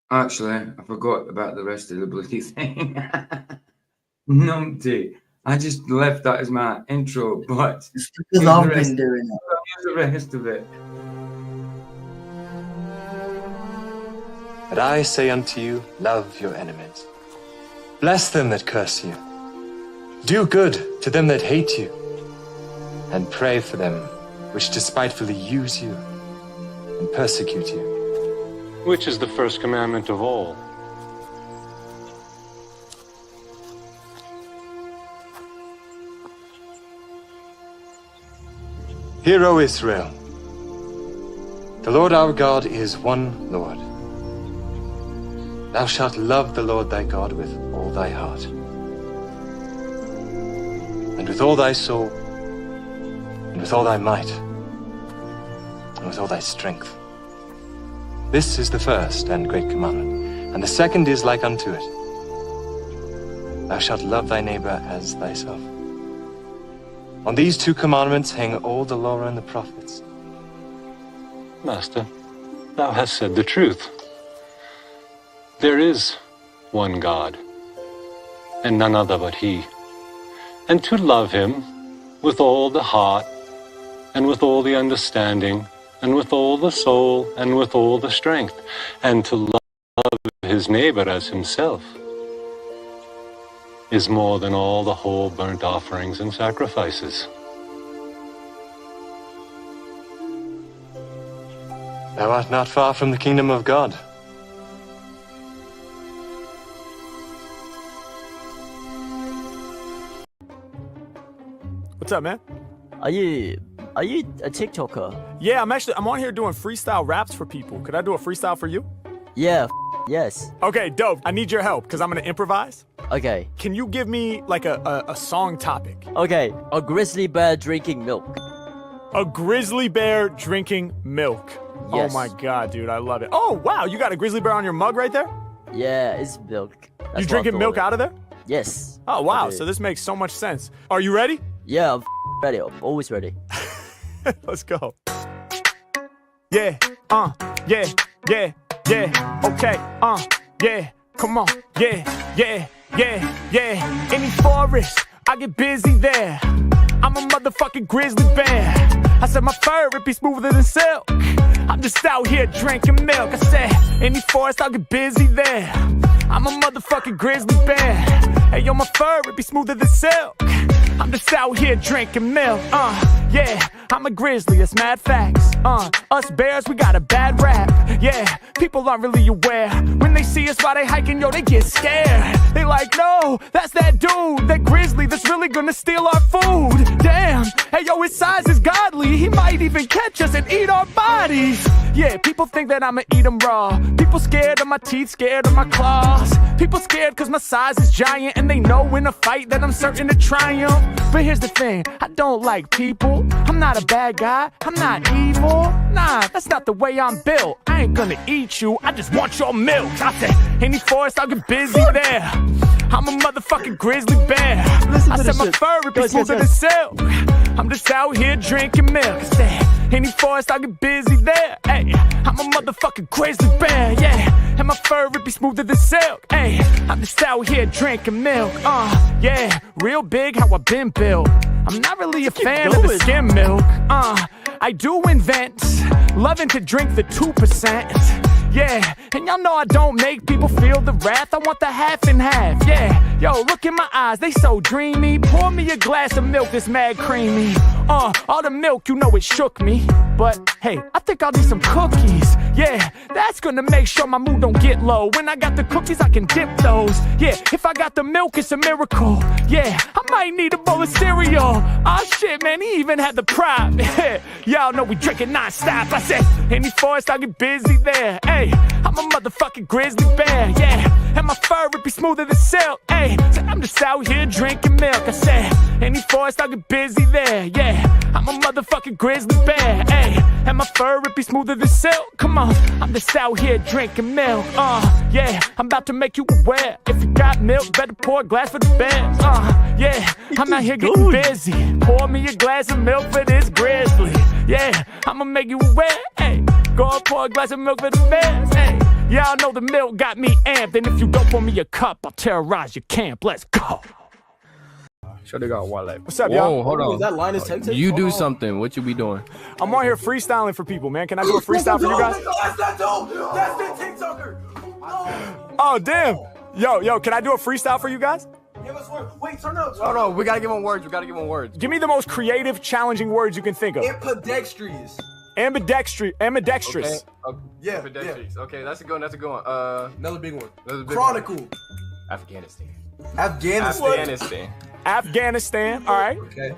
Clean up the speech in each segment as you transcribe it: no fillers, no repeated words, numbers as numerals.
Actually, I forgot about the rest of the bloody thing. Numpty. I just left that as my intro, but it's because I've been doing it. Here's the rest of it. But I say unto you, love your enemies. Bless them that curse you. Do good to them that hate you. And pray for them which despitefully use you and persecute you. Which is the first commandment of all? Hear, O Israel, the Lord our God is one Lord. Thou shalt love the Lord thy God with all thy heart, and with all thy soul, and with all thy might, and with all thy strength. This is the first and great commandment, and the second is like unto it. Thou shalt love thy neighbor as thyself. On these two commandments hang all the law and the prophets. Master, thou hast said the truth. There is one God, and none other but He. And to love Him with all the heart, and with all the understanding, and with all the soul, and with all the strength, and to love his neighbor as himself, is more than all the whole burnt offerings and sacrifices. Thou art not far from the kingdom of God. What's up, man? Are you a TikToker? Yeah, I'm on here doing freestyle raps for people. Could I do a freestyle for you? Yeah, yes. Okay, dope. I need your help because I'm gonna improvise. Okay. Can you give me like a song topic? Okay, a grizzly bear drinking milk. A grizzly bear drinking milk. Yes. Oh my god, dude, I love it. Oh wow, you got a grizzly bear on your mug right there? Yeah, it's milk. You drinking milk out of there? Yes. Oh wow, Okay. so this makes so much sense. Are you ready? Yeah, I'm ready. I'm always ready. Let's go. Yeah, yeah, yeah, yeah, okay, yeah, come on, yeah. Any forest, I get busy there. I'm a motherfucking grizzly bear. I said my fur, it be smoother than silk. I'm just out here drinking milk. I said, any forest, I'll get busy there. I'm a motherfucking grizzly bear. Hey, yo, my fur, it be smoother than silk. I'm just out here drinking milk, yeah, I'm a grizzly, it's mad facts, us bears, we got a bad rap, yeah, people aren't really aware, when they see us while they hiking, yo, they get scared, they like, no, that's that dude, that grizzly that's really gonna steal our food, damn, hey, yo, his size is godly, he might even catch us and eat our bodies, yeah, people think that I'ma eat them raw, people scared of my teeth, scared of my claws, people scared cause my size is giant, and they know in a fight that I'm certain to triumph. But here's the thing, I don't like people. I'm not a bad guy, I'm not evil. Nah, that's not the way I'm built. I ain't gonna eat you, I just want your milk. I said, any forest, I'll get busy there. I'm a motherfucking grizzly bear. I said my fur, it be smoother than silk. I'm just out here drinking milk. I said, any forest, I'll get busy there. Hey, I'm a motherfucking grizzly bear, yeah. And my fur, it be smoother than silk. Hey, I'm just out here drinking milk. Yeah, real big how I been built. I'm not really a fan of the skim milk. I do invent loving to drink the 2%. Yeah, and y'all know I don't make people feel the wrath. I want the half and half, yeah. Yo, look in my eyes, they so dreamy. Pour me a glass of milk that's mad creamy. All the milk, you know it shook me. But hey, I think I'll need some cookies. Yeah, that's gonna make sure my mood don't get low. When I got the cookies, I can dip those. Yeah, if I got the milk, it's a miracle. Yeah, I might need a bowl of cereal. Oh shit, man, he even had the prop. Y'all know we drinking non-stop. I said, any forest, I'll get busy there. Hey, I'm a motherfucking grizzly bear, yeah. And my fur, it be smoother than silk. Hey, so I'm just out here drinking milk. I said, any forest, I'll get busy there, yeah. I'm a motherfucking grizzly bear, hey. Hey, and my fur, it be smoother than silk. Come on, I'm just out here drinking milk. Yeah, I'm about to make you aware. If you got milk, better pour a glass for the bear. Yeah, I'm out here getting busy. Pour me a glass of milk for this Grizzly. Yeah, I'ma make you aware. Hey, go and pour a glass of milk for the bears. Hey, y'all know the milk got me amped. And if you don't pour me a cup, I'll terrorize your camp. Let's go. Sure, they got one leg. What's up, y'all? Whoa, hold on. Is that Linus Texas? You do something. What you be doing? I'm on here freestyling for people, man. Can I do a freestyle for you guys? That's that dude. That's the TikToker. Oh, damn. Yo, can I do a freestyle for you guys? Give us one. Wait, turn up. Hold on. We gotta give him words. We gotta give him words. Give me the most creative, challenging words you can think of. Ambidextrous. Ambidextrous. Okay. Yeah, Ambidextrous. Okay, that's a good one. That's a good one. Another big one. another big Chronicle. one. Afghanistan. Afghanistan. Afghanistan. All right. Okay.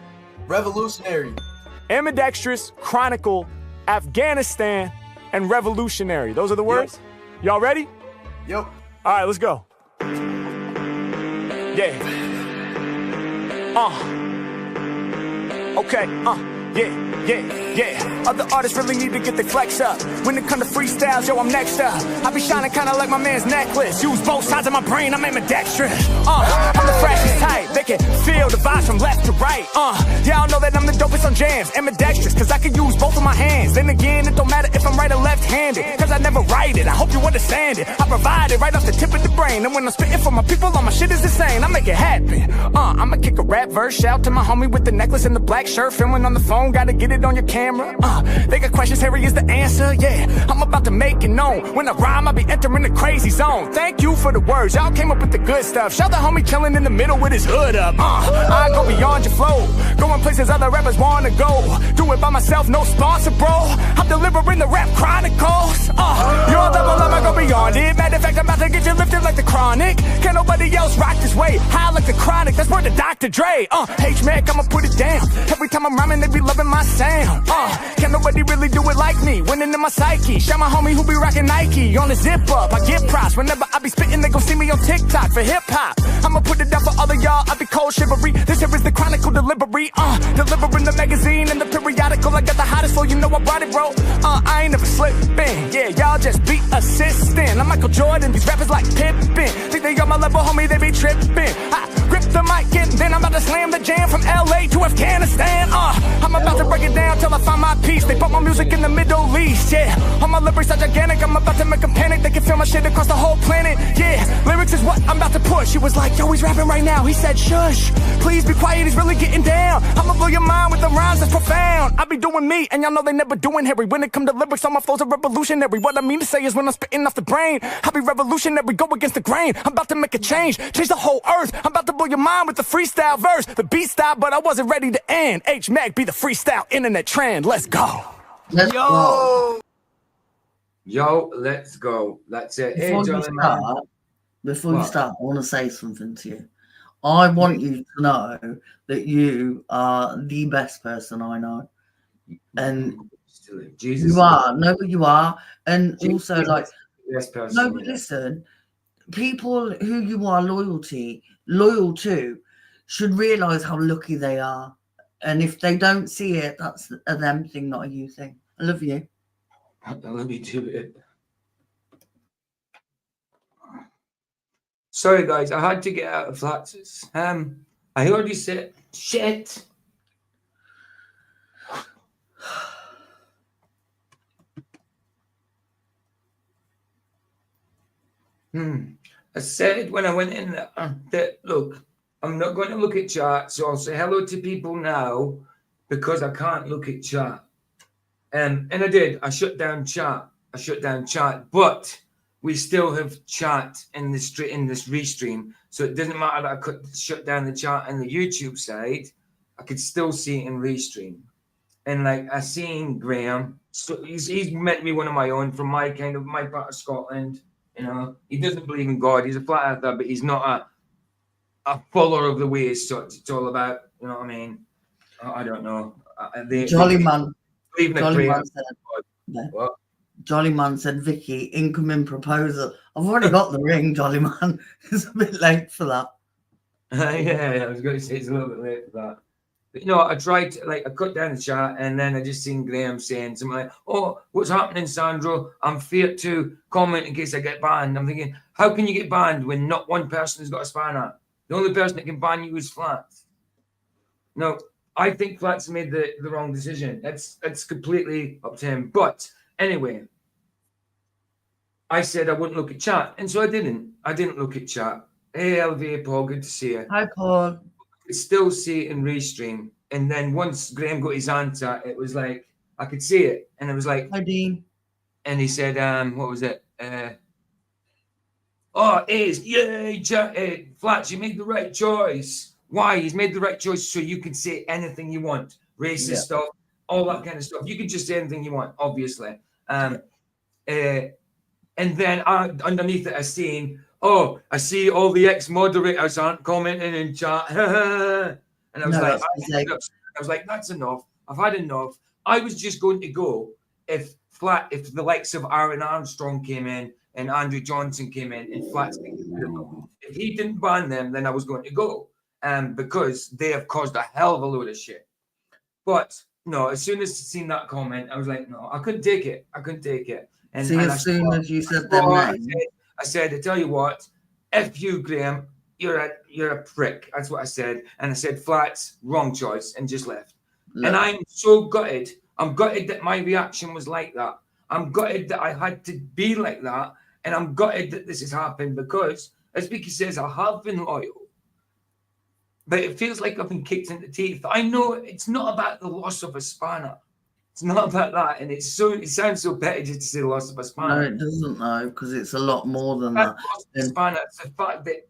Revolutionary. Ambidextrous, chronicle, Afghanistan, and revolutionary. Those are the words? Y'all ready? Yep. All right, let's go. Yeah. Okay. Yeah. Other artists really need to get their flex up. When it come to freestyles, yo, I'm next up. I be shining kinda like my man's necklace. Use both sides of my brain, I'm ambidextrous. I'm the freshest type. They can feel the vibes from left to right. Y'all know that I'm the dopest on jams. Ambidextrous, cause I can use both of my hands. Then again, it don't matter if I'm right or left-handed, cause I never write it. I hope you understand it. I provide it right off the tip of the brain. And when I'm spitting for my people, all my shit is insane. I make it happen. I'ma kick a rap verse. Shout to my homie with the necklace and the black shirt. Filming on the phone, gotta get it on your camera. They got questions, Harry is the answer. Yeah, I'm about to make it known. When I rhyme, I be entering the crazy zone. Thank you for the words, y'all came up with the good stuff. Shout the homie chilling in the middle with his hood up. I go beyond your flow, going places other rappers wanna go. Do it by myself, no sponsor, bro. I'm delivering the rap chronicles. Your level, I'ma go beyond it. Matter of fact, I'm about to get you lifted like the Chronic. Can't nobody else rock this way. High like the Chronic, that's word to Dr. Dre. H-Mac, I'ma put it down. Every time I'm rhyming, they be loving my sound. Can't nobody really do it like me. Winning in my psyche. Shout my homie who be rocking Nike. On the zip up, I get props. Whenever I be spitting, they gon' see me on TikTok for hip hop. I'ma put it down for all of y'all. I be cold shivery. This here is the chronicle delivery. Delivering the magazine and the periodical. I got the hottest flow, you know I brought it, bro. I ain't never slipping. Yeah, y'all just be assisting. I'm Michael Jordan, these rappers like Pippen. Think they on my level, homie, they be tripping. I grip the mic and then I'm about to slam the jam from LA to Afghanistan. I'm about to break it down till I find my peace. They bought my music in the Middle East, yeah. All my lyrics are gigantic, I'm about to make them panic. They can feel my shit across the whole planet, yeah. Lyrics is what I'm about to push. He was like, yo, he's rapping right now. He said, shush, please be quiet, he's really getting down. I'ma blow your mind with the rhymes that's profound. I be doing me, and y'all know they never doing Harry. When it come to lyrics, all my flows are revolutionary. What I mean to say is when I'm spitting off the brain, I be revolutionary, go against the grain. I'm about to make a change the whole earth. I'm about to blow your mind with the freestyle verse. The beat style, but I wasn't ready to end. H-Mac be the freestyle internet trend. Let's go. Let's go. Yo, let's go. That's it. Hey, Before you start, I want to say something to you. I want you to know that you are the best person I know. And Jesus, you are. No, but you are. And Jesus also, like, best person. no, but listen, people who you are loyal to should realize how lucky they are. And if they don't see it, that's a them thing, not a you thing. I love you. I love you too. Sorry, guys. I had to get out of flats. I already said shit. I said when I went in there that, look, I'm not going to look at chat, so I'll say hello to people now because I can't look at chat. And I did. I shut down chat. But we still have chat in this restream, so it doesn't matter that I could shut down the chat on the YouTube side. I could still see it in restream. And like I seen Graham, so he's meant to be one of my own from my part of Scotland. You know, he doesn't believe in God. He's a flat earther, but he's not a follower of the way as such. It's all about, you know what I mean? I don't know. Jolly Man said, Vicky, incoming proposal. I've already got the ring, Jolly Man. It's a bit late for that. Yeah, I was going to say it's a little bit late for that. But, you know, I tried to, like, I cut down the chat, and then I just seen Graham saying something like, "Oh, what's happening, Sandro? I'm feared to comment in case I get banned." I'm thinking, how can you get banned when not one person has got a spanner? The only person that can ban you is Flats. No, I think Flats made the wrong decision. That's completely up to him. But anyway, I said I wouldn't look at chat, and so I didn't. I didn't look at chat. Hey, LVA Paul, good to see you. Hi, Paul. Could still see it in restream. And then once Graham got his answer, it was like I could see it, and it was like, Hi, Dean. and he said, what was it? Oh, it is, yay, Flats, you made the right choice. Why? He's made the right choice so you can say anything you want, racist stuff, all that kind of stuff. You can just say anything you want, obviously. And then underneath it, I seen, oh, I see all the ex-moderators aren't commenting in chat. And I was I was like, that's enough. I've had enough. I was just going to go if the likes of Aaron Armstrong came in and Andrew Johnson came in and Flats didn't get them. If he didn't ban them, then I was going to go. Because they have caused a hell of a load of shit. But no, as soon as I seen that comment, I was like, no, I couldn't take it. I couldn't take it. And see, as soon as you said them names, I said, I tell you what, F you, Graham, you're a prick. That's what I said. And I said, Flats, wrong choice, and just left. Look. And I'm so gutted. I'm gutted that my reaction was like that. I'm gutted that I had to be like that. And I'm gutted that this has happened because, as Vicky says, I have been loyal. But it feels like I've been kicked in the teeth. I know it's not about the loss of a spanner. It's not about that. And it sounds so petty just to say the loss of a spanner. No, it doesn't, though, because it's a lot more than that. Spanner, it's the fact that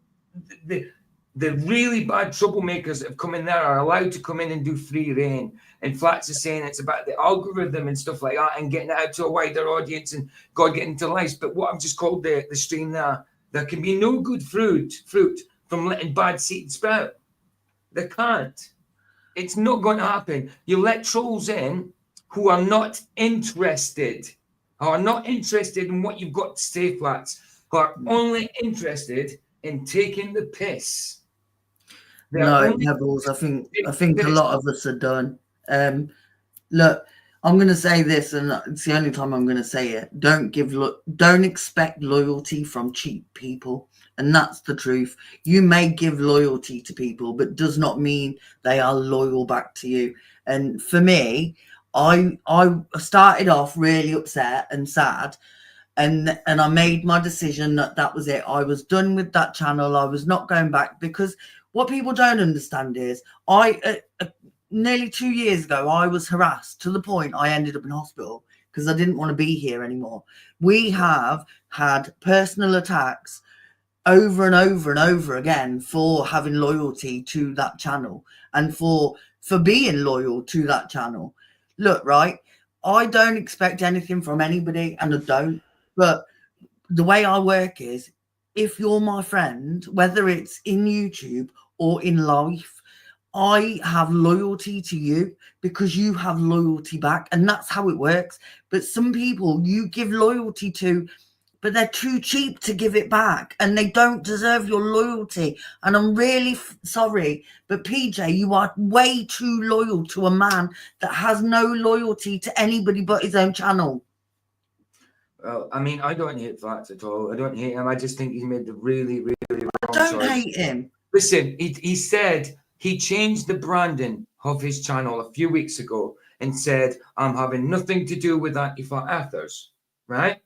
the really bad troublemakers that have come in there are allowed to come in and do free reign. And Flats is saying it's about the algorithm and stuff like that and getting it out to a wider audience and God getting to lives. But what I've just called the stream there can be no good fruit from letting bad seed sprout. They can't. It's not going to happen. You let trolls in who are not interested in what you've got to say, Flats, who are only interested in taking the piss. No, Pebbles, I think a lot of us are done. Look, I'm going to say this, and it's the only time I'm going to say it. Don't expect loyalty from cheap people. And that's the truth. You may give loyalty to people, but does not mean they are loyal back to you. And for me, I started off really upset and sad, and I made my decision that was it. I was done with that channel. I was not going back, because what people don't understand is nearly 2 years ago, I was harassed to the point I ended up in hospital because I didn't want to be here anymore. We have had personal attacks over and over and over again for having loyalty to that channel and for being loyal to that channel. Look, right, I don't expect anything from anybody, and I don't, but the way I work is, if you're my friend, whether it's in YouTube or in life, I have loyalty to you because you have loyalty back, and that's how it works. But some people you give loyalty to, but they're too cheap to give it back, and they don't deserve your loyalty. And I'm really sorry, but PJ, you are way too loyal to a man that has no loyalty to anybody but his own channel. Well, I mean, I don't hate Flats at all. I don't hate him. I just think he made the really, really wrong choice. I don't hate him. Listen, he said he changed the branding of his channel a few weeks ago and said, I'm having nothing to do with anti-flat earthers, right?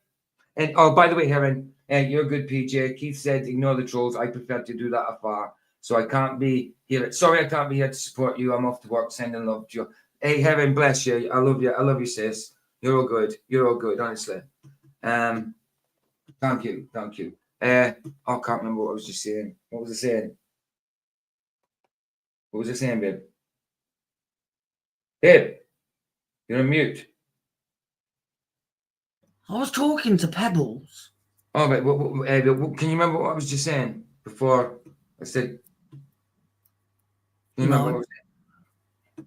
And oh, by the way, Heron, you're a good PJ. Keith said, ignore the trolls. I prefer to do that afar. So I can't be here. Sorry, I can't be here to support you. I'm off to work, sending love to you. Hey, Heron, bless you. I love you. I love you, sis. You're all good. You're all good, honestly. Thank you. Thank you. I can't remember what I was just saying. What was I saying? What was I saying, babe? Babe, you're on mute. I was talking to Pebbles. Oh, but can you remember what I was just saying before I said? Can you remember what I was saying?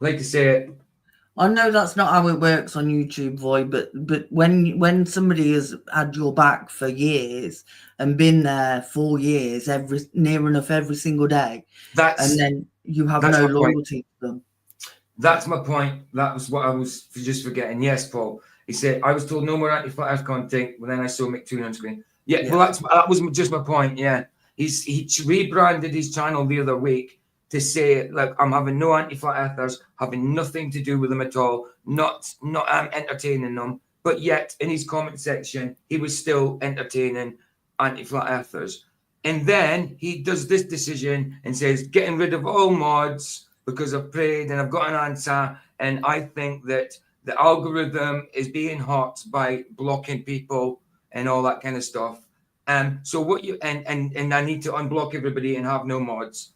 I'd like to say it. I know that's not how it works on YouTube, Void, but when somebody has had your back for years and been there 4 years, near enough every single day, and then you have no loyalty to them. That's my point. That was what I was just forgetting. Yes, Paul. He said, I was told no more anti-flat earth content, but then I saw McToon on screen. Yeah, well, that was just my point. Yeah. He rebranded his channel the other week to say, like, I'm having no anti-flat earthers, having nothing to do with them at all, not entertaining them. But yet, in his comment section, he was still entertaining anti-flat earthers. And then he does this decision and says, getting rid of all mods because I've prayed and I've got an answer. And I think that the algorithm is being hot by blocking people and all that kind of stuff. So what you and I need to unblock everybody and have no mods.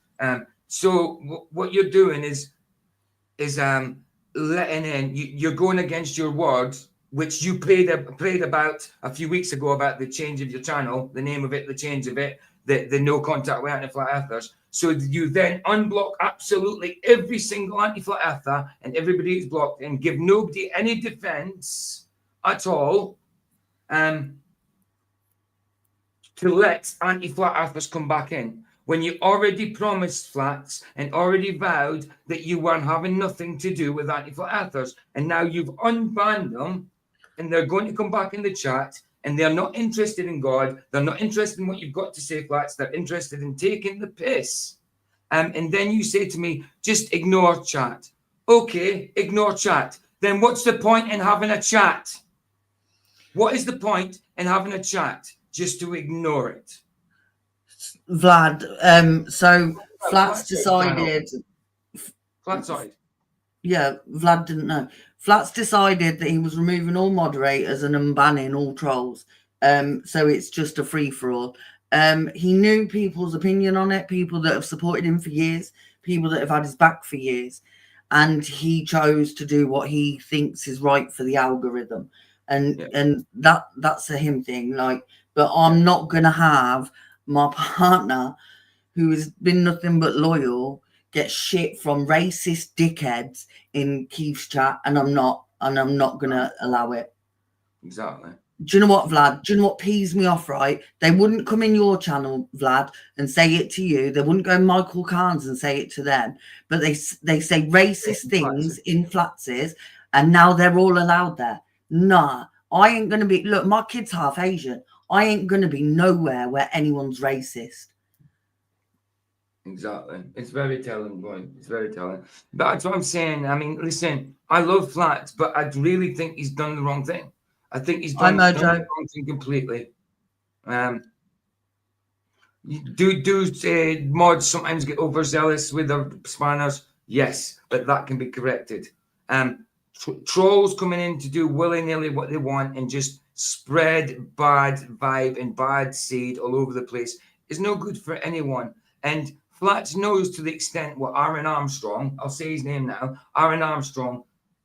So what you're doing is letting in. You're going against your word, which you prayed about a few weeks ago about the change of your channel, the name of it, the change of it, the no contact with anti-flat earthers. So you then unblock absolutely every single anti-flat earther and everybody who's blocked and give nobody any defense at all. To let anti-flat earthers come back in when you already promised flats and already vowed that you weren't having nothing to do with anti-flat earthers, and now you've unbanned them, and they're going to come back in the chat, and they're not interested in God, they're not interested in what you've got to say, flats, they're interested in taking the piss. And then you say to me, just ignore chat. Okay, ignore chat. Then what's the point in having a chat? What is the point in having a chat? Just to ignore it. Vlad, so Flats decided. Flatside. Yeah, Vlad didn't know. Flats decided that he was removing all moderators and unbanning all trolls. So it's just a free-for-all. He knew people's opinion on it, people that have supported him for years, people that have had his back for years. And he chose to do what he thinks is right for the algorithm. And that's a him thing. Like, but I'm not going to have my partner, who has been nothing but loyal, get shit from racist dickheads in Keith's chat, and I'm not going to allow it. Exactly. Do you know what, Vlad? Do you know what pees me off, right? They wouldn't come in your channel, Vlad, and say it to you. They wouldn't go Michael Carnes and say it to them. But they say racist things in Flatses, and now they're all allowed there. Nah, I ain't going to be... Look, my kid's half Asian. I ain't going to be nowhere where anyone's racist. Exactly. It's very telling, boy. It's very telling. But that's what I'm saying. I mean, listen, I love Flats, but I really think he's done the wrong thing. I think he's done the wrong thing completely. Do mods sometimes get overzealous with their spanners? Yes, but that can be corrected. Trolls coming in to do willy-nilly what they want and just spread bad vibe and bad seed all over the place is no good for anyone. And Flats knows to the extent what Aaron Armstrong, I'll say his name now, Aaron Armstrong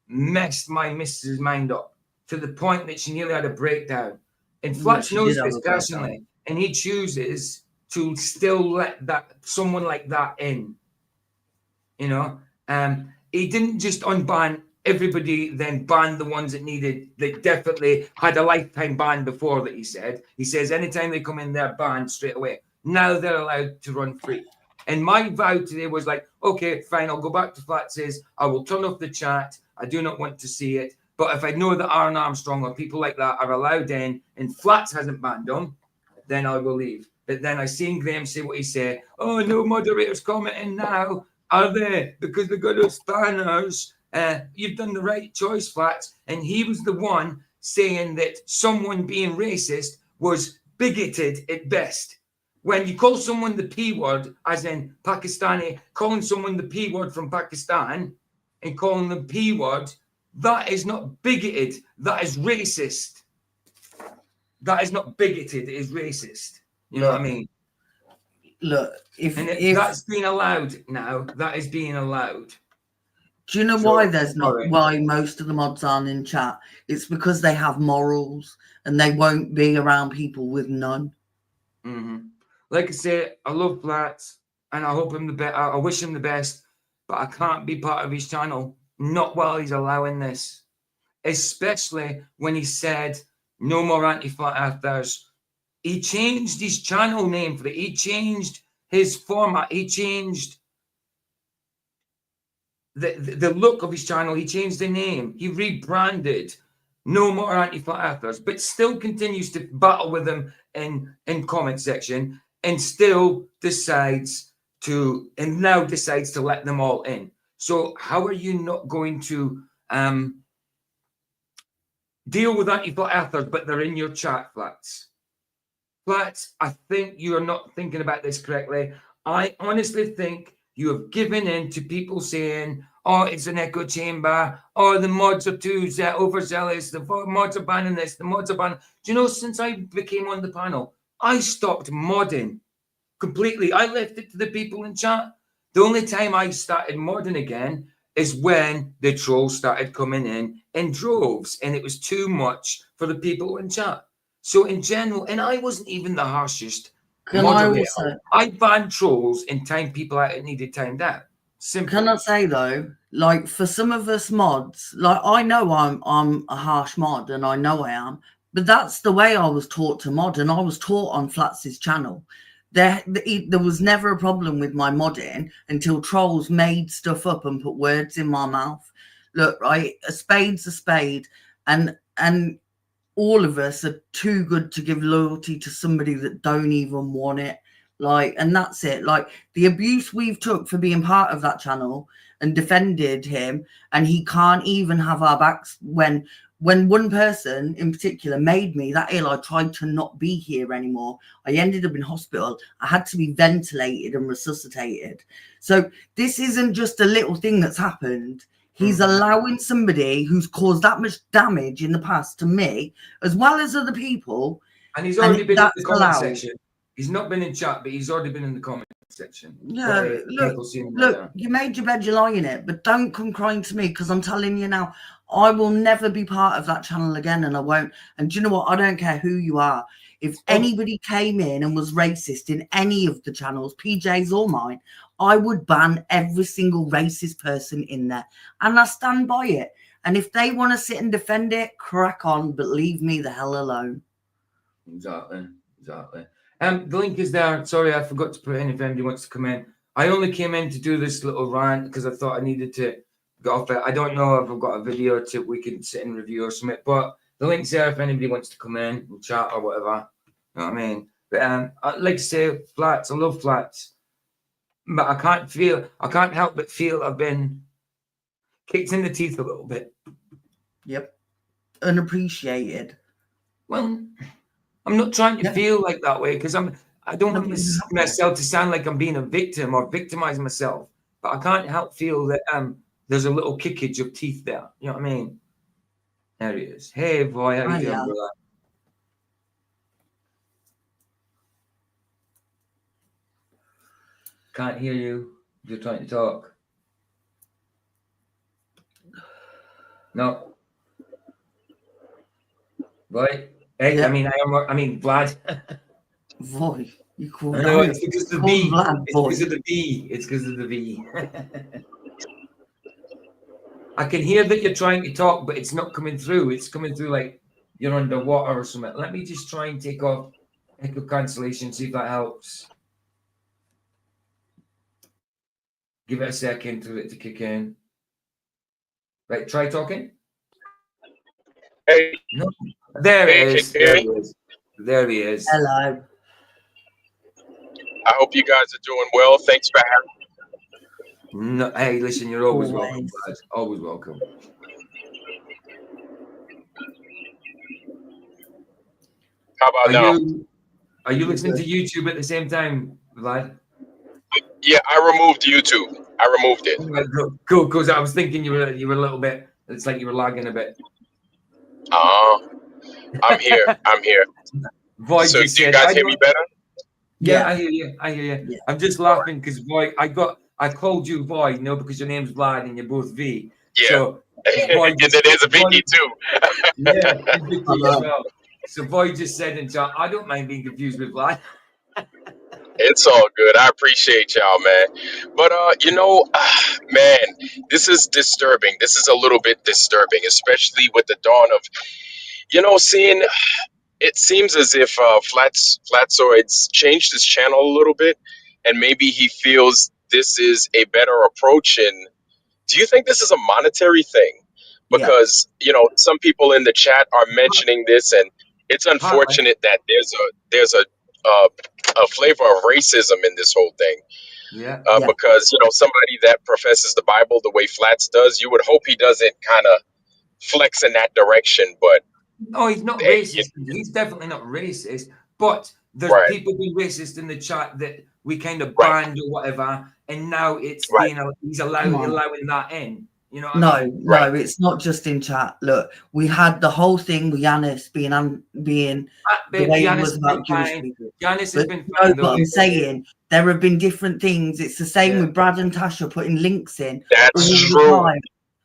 messed my missus' mind up to the point that she nearly had a breakdown. And Flats knows this personally, and he chooses to still let someone like that in. You know, he didn't just unban everybody, then ban the ones that definitely had a lifetime ban before that. He says anytime they come in, they're banned straight away. Now they're allowed to run free. And my vow today was like, okay, fine, I'll go back to Flatses. I will turn off the chat. I do not want to see it. But if I know that Aaron Armstrong or people like that are allowed in and Flats hasn't banned them, then I will leave. But then I seen Graham say what he said. Oh, no moderators commenting now. Are they? Because they got those spanners. You've done the right choice, Flats. And he was the one saying that someone being racist was bigoted at best. When you call someone the P word, as in Pakistani, calling someone the P word from Pakistan and calling them P word, that is not bigoted. That is racist. That is not bigoted. It is racist. You know what I mean? Look, if that's being allowed now, that is being allowed. Do you know why why most of the mods aren't in chat? It's because they have morals and they won't be around people with none. Mm-hmm. Like I say, I love Flats and I hope him the best. I wish him the best, but I can't be part of his channel. not while he's allowing this, especially when he said no more anti-flat earthers. He changed his channel name for it. He changed his format. He changed the look of his channel. He changed the name. He rebranded no more anti-flat earthers, but still continues to battle with them in comment section, and still decides to let them all in. So how are you not going to deal with anti-flat earthers, but they're in your chat, Flats? Flats, I think you are not thinking about this correctly. I honestly think you have given in to people saying, oh, it's an echo chamber, or the mods are too overzealous, the mods are banning this, the mods are banning. Do you know, since I became on the panel, I stopped modding completely. I left it to the people in chat. The only time I started modding again is when the trolls started coming in droves, and it was too much for the people in chat. So in general, and I wasn't even the harshest moderator. I banned trolls and timed people out that needed timed out. Simple. Can I say though, like for some of us mods, like I know I'm a harsh mod, and I know I am, but that's the way I was taught to mod, and I was taught on Flats's channel. There was never a problem with my modding until trolls made stuff up and put words in my mouth. Look, right, a spade's a spade, and all of us are too good to give loyalty to somebody that don't even want it. Like, and that's it. Like the abuse we've took for being part of that channel and defended him, and he can't even have our backs when one person in particular made me that ill. I tried to not be here anymore. I ended up in hospital. I had to be ventilated and resuscitated. So this isn't just a little thing that's happened. He's allowing somebody who's caused that much damage in the past to me, as well as other people. And he's already been in the comment section. He's not been in chat, but he's already been in the comment section. Yeah, look, you made your bed, you lie in it, but don't come crying to me, because I'm telling you now, I will never be part of that channel again, and I won't. And do you know what? I don't care who you are. If anybody came in and was racist in any of the channels, PJ's or mine, I would ban every single racist person in there. And I stand by it. And if they want to sit and defend it, crack on, but leave me the hell alone. Exactly. The link is there. Sorry, I forgot to put in if anybody wants to come in. I only came in to do this little rant because I thought I needed to get off it. I don't know if I've got a video we can sit and review or something, but the link's there if anybody wants to come in and chat or whatever. You know what I mean? But I'd like to say Flats. I love Flats. But I can't help but feel I've been kicked in the teeth a little bit. Yep. Unappreciated. Well, I'm not trying to feel like that way, because I don't want myself to sound like I'm being a victim or victimizing myself. But I can't help feel that there's a little kickage of teeth there. You know what I mean? There he is. Hey, boy, how you doing, brother? Can't hear you if you're trying to talk. No. Right? Hey, yeah. I mean, Vlad. Boy, you call I know, it's because of the V. It's because of the V. It's because of the V. I can hear that you're trying to talk, but it's not coming through. It's coming through like you're underwater or something. Let me just try and take off echo cancellation, see if that helps. Give it a second for it to kick in. Right, try talking. Hey. No. There it is. There he is. There he is. Hello. I hope you guys are doing well. Thanks for having me. No, hey, listen, you're always welcome, guys. Always welcome. How about now? Are you listening to YouTube at the same time, Vlad? Yeah, I removed YouTube. I removed it. Cool, because I was thinking you were a little bit. It's like you were lagging a bit. I'm here. I'm here. Void so do you guys hear me better? Yeah, I hear you. Yeah. I'm just laughing because Void. I called you Void, because your name's Vlad and you're both V. Yeah. So Void and then there's a Vicky too. Yeah, Vicky as well. So Void just said in chat, I don't mind being confused with Vlad. It's all good. I appreciate y'all, man. But man, this is disturbing. This is a little bit disturbing, especially with the dawn of seeing. It seems as if Flatzoids changed his channel a little bit, and maybe he feels this is a better approach. And do you think this is a monetary thing? Yeah. Because some people in the chat are mentioning this, and it's Partly. unfortunate that there's a flavor of racism in this whole thing. Yeah. Yeah. Because somebody that professes the Bible the way Flats does, you would hope he doesn't kind of flex in that direction. But No, he's not hey, racist. He's definitely not racist. But there's right, people being racist in the chat that we kind of right, banned or whatever, and now it's right, he's Come on. allowing that in. You know what I No, mean? right. no, it's not just in chat. Look, we had the whole thing with Yanis being the Babe, way he Giannis was has about been Jewish fine. people. Giannis has But been no, fine. but I'm saying there have been different things. It's the same Yeah. with Brad and Tasha putting links in all That's the true. time.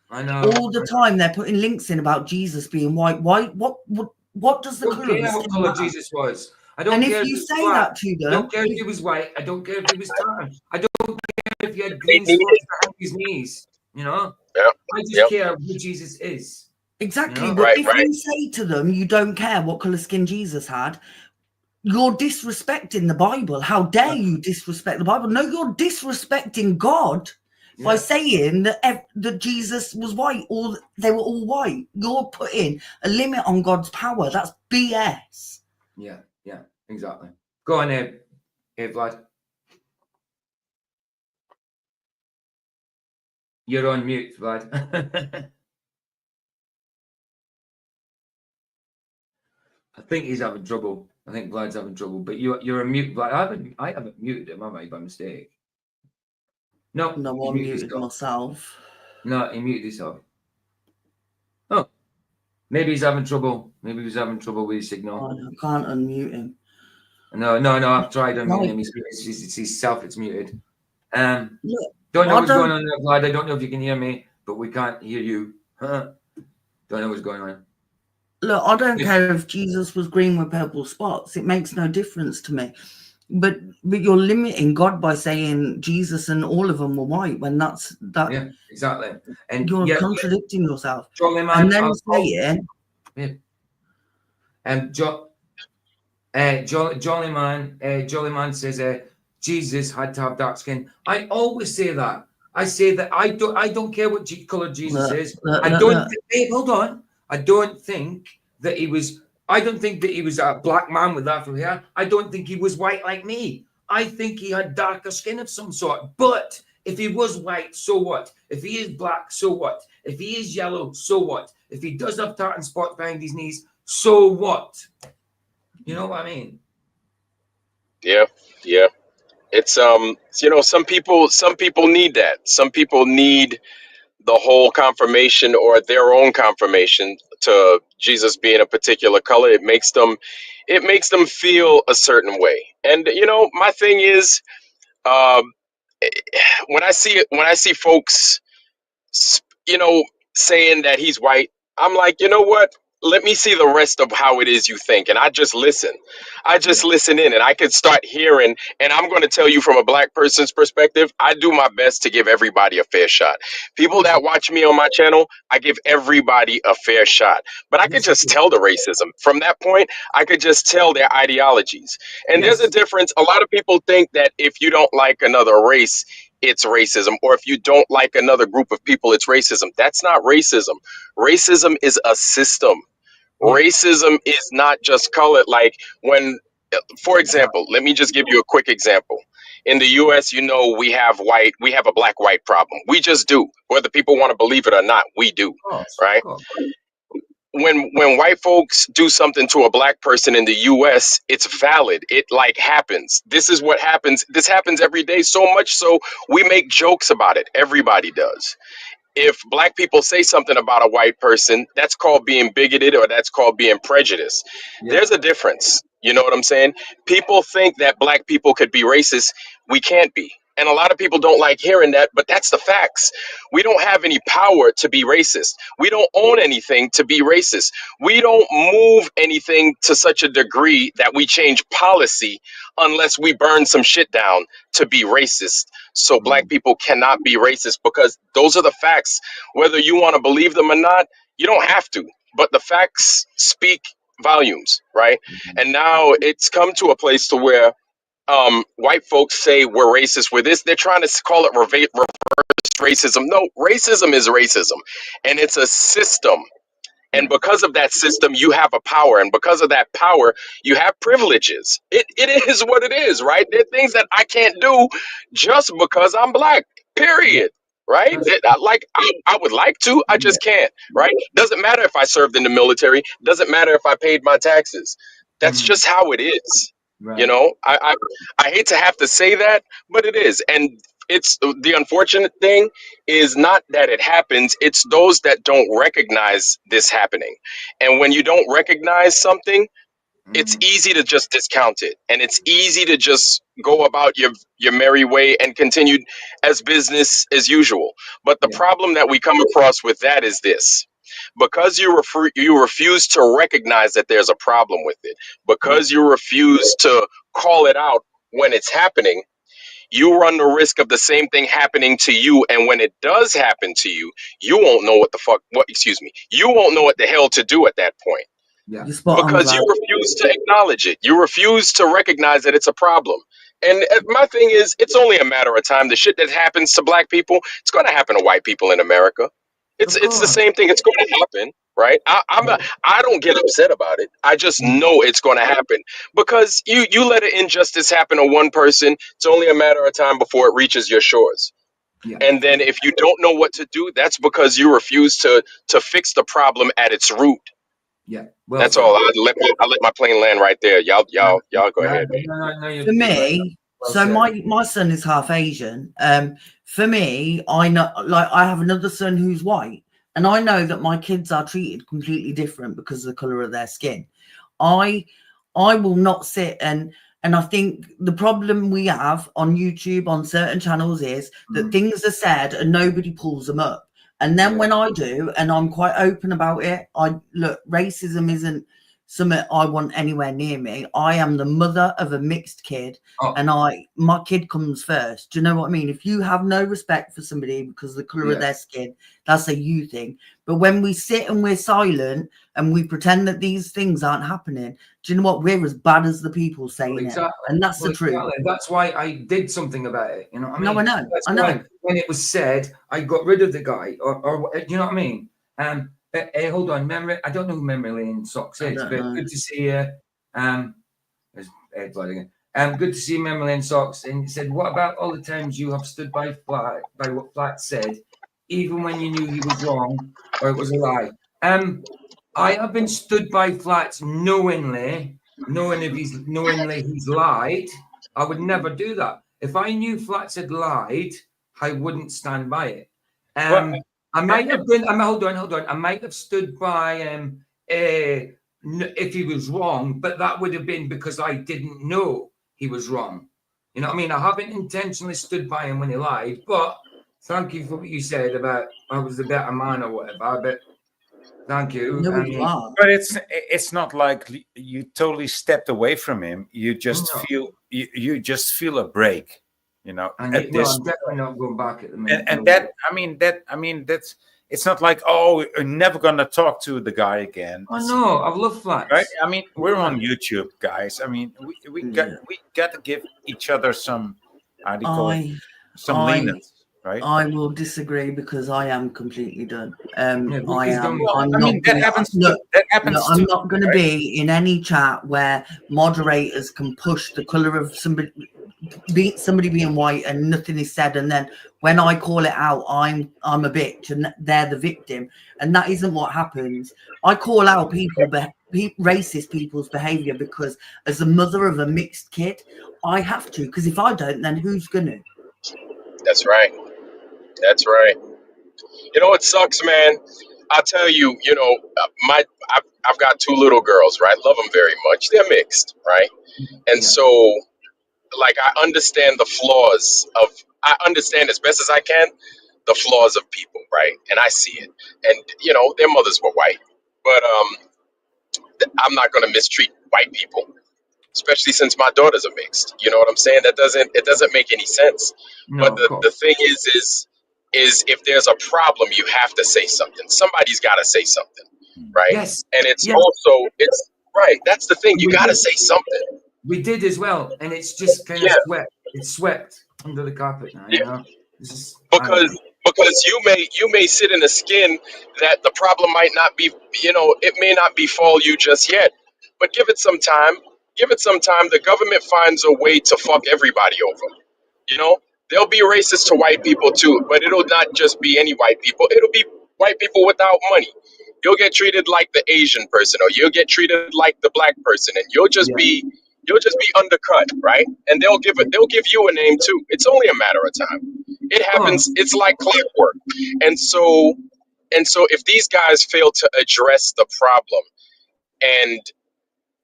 I know. All the time they're putting links in about Jesus being white. Why? What does I the don't colour of care his what skin colour matter? Jesus was. I don't And care if if you he was say black. that to I them, don't care if he was white. I don't care if he was tan. I don't care if he had They green need spots it. behind his knees. You know, Yep, I just yep. care who Jesus is. exactly. You know? But Right, if right. you say to them you don't care what colour skin Jesus had, you're disrespecting the Bible. How dare you disrespect the Bible? No, you're disrespecting God by Yeah. saying that Jesus was white or they were all white. You're putting a limit on God's power. That's BS. Yeah, yeah, exactly. Go on, Vlad. You're on mute, Vlad. I think he's having trouble. I think Vlad's having trouble. But you're a mute, Vlad. I haven't muted him, have I, by mistake? No, No, he I muted muted himself. myself. No, he muted himself. Oh, maybe he's having trouble. Maybe he's having trouble with his signal. I can't unmute him. No, I've tried unmuting Right. him. It's himself. It's muted. Don't Look, know I what's going don't- on there, Vlad. I don't know if you can hear me, but we can't hear you. Don't know what's going on. Look, I don't care if Jesus was green with purple spots. It makes no difference to me. But you're limiting God by saying Jesus and all of them were white when that's that. Yeah, exactly. And You're yeah, contradicting yourself. Jolly Man, And then saying, Jolly Man says Jesus had to have dark skin. I always say that. I say that I don't care what color Jesus is. Babe, hold on. I don't think that he was a black man with afro hair. I don't think he was white like me. I think he had darker skin of some sort. But if he was white, so what? If he is black, so what? If he is yellow, so what? If he does have tartan spots behind his knees, so what? You know what I mean? Yeah, yeah. It's some people need that. Some people need the whole confirmation or their own confirmation to Jesus being a particular color. It makes them feel a certain way. And my thing is, um, when I see folks, saying that he's white, I'm like, you know what? Let me see the rest of how it is you think. And I just listen. I just listen in, and I could start hearing. And I'm going to tell you from a black person's perspective, I do my best to give everybody a fair shot. People that watch me on my channel, I give everybody a fair shot. But I could just tell the racism. From that point, I could just tell their ideologies. And there's a difference. A lot of people think that if you don't like another race, it's racism, or if you don't like another group of people, it's racism. That's not racism. Racism is a system. Racism is not just color. Like when, for example, let me just give you a quick example. In the US, we have a black white problem. We just do. Whether people want to believe it or not, we do. Right? When white folks do something to a black person in the US, it's valid. It happens. This is what happens. This happens every day, so much so we make jokes about it. Everybody does. If black people say something about a white person, that's called being bigoted, or that's called being prejudiced. There's a difference. You know what I'm saying? People think that black people could be racist. We can't be. And a lot of people don't like hearing that, but that's the facts. We don't have any power to be racist. We don't own anything to be racist. We don't move anything to such a degree that we change policy unless we burn some shit down to be racist. So black people cannot be racist because those are the facts. Whether you want to believe them or not, you don't have to. But the facts speak volumes, right? And now it's come to a place to where white folks say we're racist with this. They're trying to call it reverse racism. No, racism is racism, and it's a system. And because of that system, you have a power, and because of that power, you have privileges. It is what it is, right? There are things that I can't do just because I'm black. Period. Right? I would like to, I just can't. Right? Doesn't matter if I served in the military. Doesn't matter if I paid my taxes. That's just how it is. Right. You know, I hate to have to say that, but it is. And it's the unfortunate thing is not that it happens, it's those that don't recognize this happening. And when you don't recognize something, it's easy to just discount it, and it's easy to just go about your merry way and continue as business as usual. But the problem that we come across with that is this: because you refuse to recognize that there's a problem with it, because you refuse to call it out when it's happening, you run the risk of the same thing happening to you. And when it does happen to you, you won't know you won't know what the hell to do at that point. Yeah. You're spot on, Because lad. you refuse to acknowledge it. You refuse to recognize that it's a problem. And my thing is, it's only a matter of time. The shit that happens to black people, it's going to happen to white people in America. It's the course. same thing. It's going to happen, right? I don't get upset about it. I just know it's going to happen because you let an injustice happen to one person. It's only a matter of time before it reaches your shores. Yeah. And then if you don't know what to do, that's because you refuse to fix the problem at its root. Yeah. Well, That's all. I let my plane land right there. Y'all go ahead. No, For me, Well so said. my son is half Asian. For me, I know, like, I have another son who's white, and I know that my kids are treated completely different because of the color of their skin. I will not sit and I think the problem we have on YouTube on certain channels is that things are said and nobody pulls them up. And then when I do, and I'm quite open about it, racism isn't something I want anywhere near me. I am the mother of a mixed kid, and my kid comes first. Do you know what I mean? If you have no respect for somebody because of the color of their skin, that's a you thing. But when we sit and we're silent and we pretend that these things aren't happening, do you know what? We're as bad as the people saying it, and that's the truth. That's why I did something about it. You know what I mean? No, I know. That's I know. why when it was said, I got rid of the guy, or you know what I mean? Hey, hold on, I don't know who Memory Lane Socks is, but good to see you. There's Ed Blood again. Good to see Memory Lane Socks. And he said, "What about all the times you have stood by what Flat said, even when you knew he was wrong or it was a lie?" I have been stood by Flats knowing he's lied. I would never do that. If I knew Flats had lied, I wouldn't stand by it. I might have been. Hold on. I might have stood by if he was wrong, but that would have been because I didn't know he was wrong. You know what I mean? I haven't intentionally stood by him when he lied. But thank you for what you said about I was the better man or whatever. But thank you. No, you are. But it's not like you totally stepped away from him. You just feel you just feel a break, you know. I'm definitely not going back at the minute. And that's it's not like, oh, we're never gonna talk to the guy again. Oh no, I've loved Flats. Right? I mean, we're on YouTube, guys. I mean, we got to give each other some lenience. Right? I will disagree because I am completely done. I'm that happens. I'm not going to be in any chat where moderators can push the color of somebody being white and nothing is said, and then when I call it out, I'm a bitch and they're the victim, and that isn't what happens. I call out racist people's behavior because as a mother of a mixed kid, I have to, because if I don't, then who's gonna? That's right. That's right. You know, it sucks, man. I'll tell you, you know, I've got two little girls, right? Love them very much. They're mixed, right? And so like I understand the flaws of. I understand as best as I can the flaws of people, right? And I see it. And their mothers were white, but I'm not going to mistreat white people, especially since my daughters are mixed. You know what I'm saying? It doesn't make any sense. No, But of the course. thing is if there's a problem, you have to say something. Somebody's got to say something, right? Yes. And it's Yes. also it's right. That's the thing. You We got to did. say something. We did as well, and it's just kind of Yeah, swept. It's swept under the carpet now. yeah. This is, I don't Because know. because you may sit in a skin that the problem might not be. It may not befall you just yet, but give it some time. Give it some time. The government finds a way to fuck everybody over. You know, there'll be racist to white people too, but it'll not just be any white people. It'll be white people without money. You'll get treated like the Asian person, or you'll get treated like the black person, and Yeah. you'll just be undercut, right? And they'll give you a name too. It's only a matter of time. It Oh, happens. It's like clockwork. And so if these guys fail to address the problem, and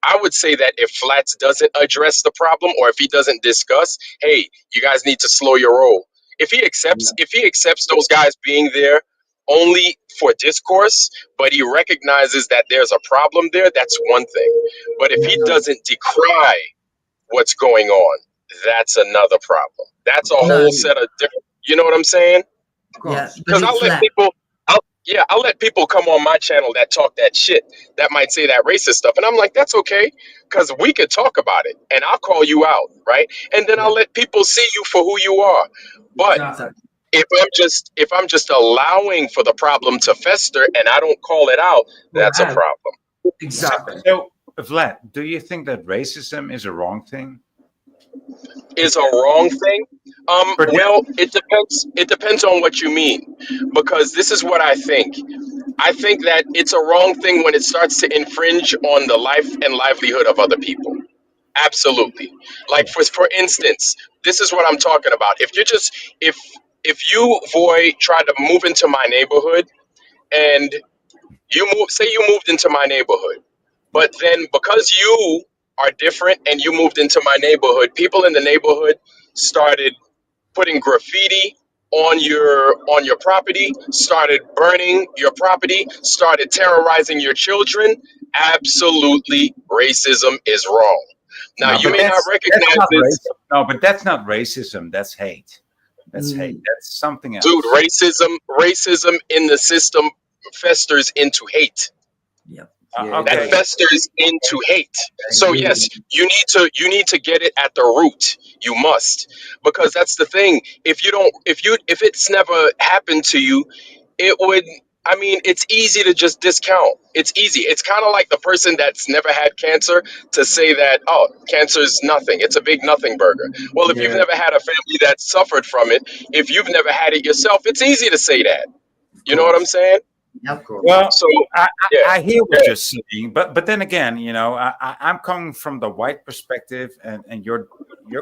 I would say that if Flats doesn't address the problem, or if he doesn't discuss, hey, you guys need to slow your roll. If he accepts those guys being there only for discourse, but he recognizes that there's a problem there, that's one thing. But if he yeah. doesn't decry what's going on, that's another problem. That's a No, whole set of different. You know what I'm saying? Of yeah, course. but Because it's left. I'll let people come on my channel that talk that shit, that might say that racist stuff, and I'm like, that's okay, because we could talk about it, and I'll call you out, right? And then Yeah, I'll let people see you for who you are. But Exactly. exactly. if I'm just allowing for the problem to fester and I don't call it out, Go that's a ahead. problem. Exactly. So, Vlad, do you think that racism is a wrong thing? Is a wrong thing? For them? Well, it depends. It depends on what you mean, because this is what I think. I think that it's a wrong thing when it starts to infringe on the life and livelihood of other people. Absolutely. Like for instance, this is what I'm talking about. If you, Voy, try to move into my neighborhood, and you moved into my neighborhood, Yeah. but then because you are different and you moved into my neighborhood, people in the neighborhood started putting graffiti on your property, started burning your property, started terrorizing your children. Absolutely, racism is wrong. Now No, you but may not that's recognize not this, racism. No, but that's not racism. That's hate. That's hate. Mm, That's something dude. else. Racism in the system festers into hate. yeah, Yeah, it That Okay. does. festers into hate. I So agree with yes, you. you need to get it at the root. You must, because that's the thing. If it's never happened to you, it would. I mean, it's easy to just discount. It's easy. It's kind of like the person that's never had cancer to say that, oh, cancer is nothing. It's a big nothing burger. Well, if you've Yeah, never had a family that suffered from it, if you've never had it yourself, it's easy to say that. of You know what I'm course. saying? yeah. Of course. Well, So yeah, I hear yeah. what you're saying, but then again, I'm coming from the white perspective, and you're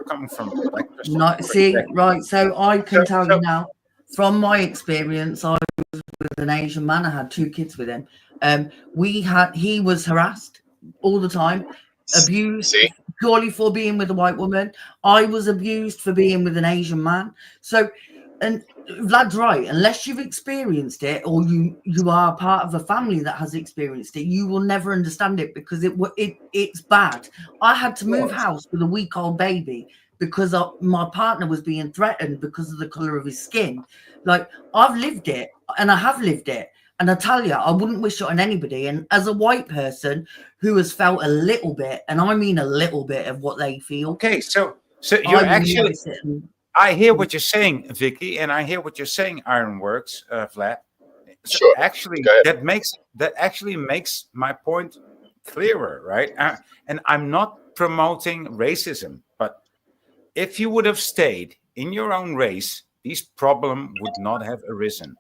coming from the black Not see, perspective. right. So I So, can tell you so now, from my experience, I was with an Asian man. I had 2 kids with him. He was harassed all the time, abused See, purely for being with a white woman. I was abused for being with an Asian man. So, and Vlad's right. Unless you've experienced it, or you are part of a family that has experienced it, you will never understand it, because it's bad. I had to Of move course. house with a week-old baby because my partner was being threatened because of the color of his skin. Like, I've lived it, and I have lived it. And I tell you, I wouldn't wish it on anybody. And as a white person who has felt a little bit, and I mean a little bit, of what they feel, okay, so I you're would actually. never sit and I hear what you're saying, Vicky, and I hear what you're saying, Ironworks, Vlad. So sure. actually, Go ahead. that actually makes my point clearer, right? And I'm not promoting racism, but if you would have stayed in your own race, these problem would not have arisen.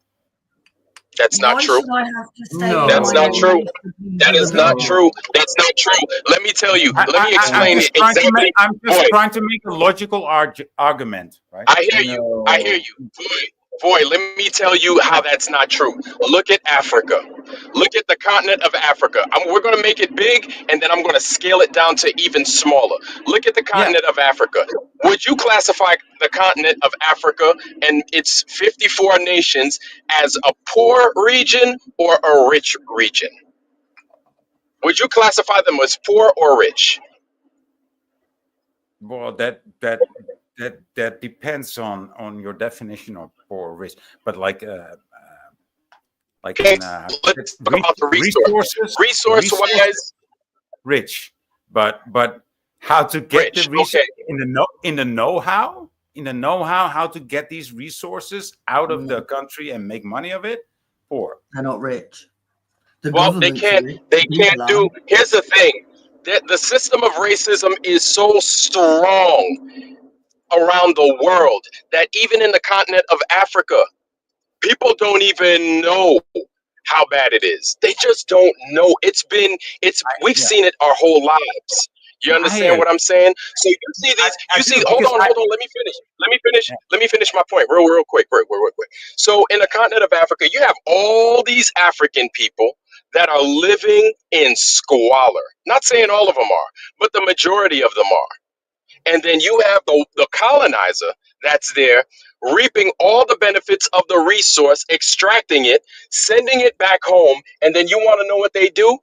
That's not why true. should I have to stay in That's my not No, own true. race to be That with is other not people? no, true. That's not true. Let me tell you. Let me I'm explain no, it just trying to make. exactly. I'm just Boy, trying to make a logical argument, right? I hear you. I hear no. you. Boy, Boy, let me tell you how that's not true. Look at Africa. Look at the continent of Africa. We're going to make it big, and then I'm going to scale it down to even smaller. Look at the Yeah. continent of Africa. Would you classify the continent of Africa and its 54 nations as a poor region or a rich region? Would you classify them as poor or rich? Well, that depends on your definition of poor risk. But like Okay, in let's talk about the resources. Resource-wise, rich, but how to get rich. the resources Okay. in the know-how how to get these resources out of the country and make money of it, poor. They're not rich. The Well, they government's can't. rich. They People can't are. do. Here's the thing: that the system of racism is so strong around the world that even in the continent of Africa, people don't even know how bad it is. They just don't know. We've Yeah, seen it our whole lives. You I hear understand what I'm saying? So you see I, these, I you do see, because hold on, let me finish. yeah, Let me finish my point real quick, real quick. So in the continent of Africa, you have all these African people that are living in squalor. Not saying all of them are, but the majority of them are. And then you have the colonizer that's there reaping all the benefits of the resource, extracting it, sending it back home. And then you want to know what they do?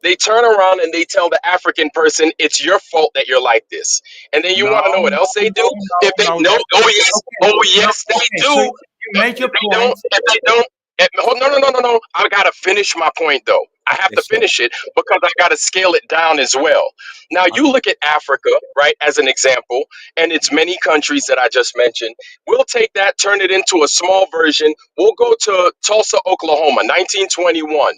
They turn around and they tell the African person, it's your fault that you're like this. And then you no, want to know what no, else they do? no, If they no, no, that okay, oh no, yes, they okay. So do. you made your point. If they don't, no. I gotta finish my point though. I have to Yes, sir. finish it because I gotta scale it down as well. Now you Okay. look at Africa, right, as an example, and its many countries that I just mentioned. We'll take that, turn it into a small version. We'll go to Tulsa, Oklahoma, 1921.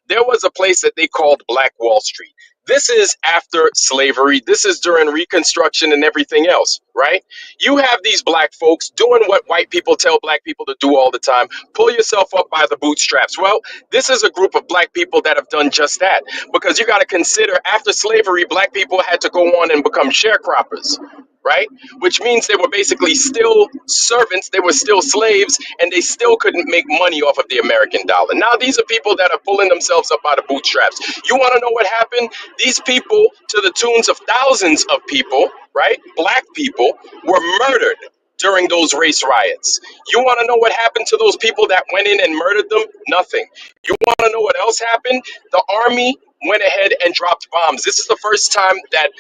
There was a place that they called Black Wall Street. This is after slavery. This is during Reconstruction and everything else, right? You have these black folks doing what white people tell black people to do all the time: pull yourself up by the bootstraps. Well, this is a group of black people that have done just that, because you got to consider after slavery, black people had to go on and become sharecroppers, right? Which means they were basically still servants, they were still slaves, and they still couldn't make money off of the American dollar. Now, these are people that are pulling themselves up by the bootstraps. You want to know what happened? These people, to the tunes of thousands of people, right? Black people were murdered during those race riots. You want to know what happened to those people that went in and murdered them? Nothing. You want to know what else happened? The army went ahead and dropped bombs. This is the first time that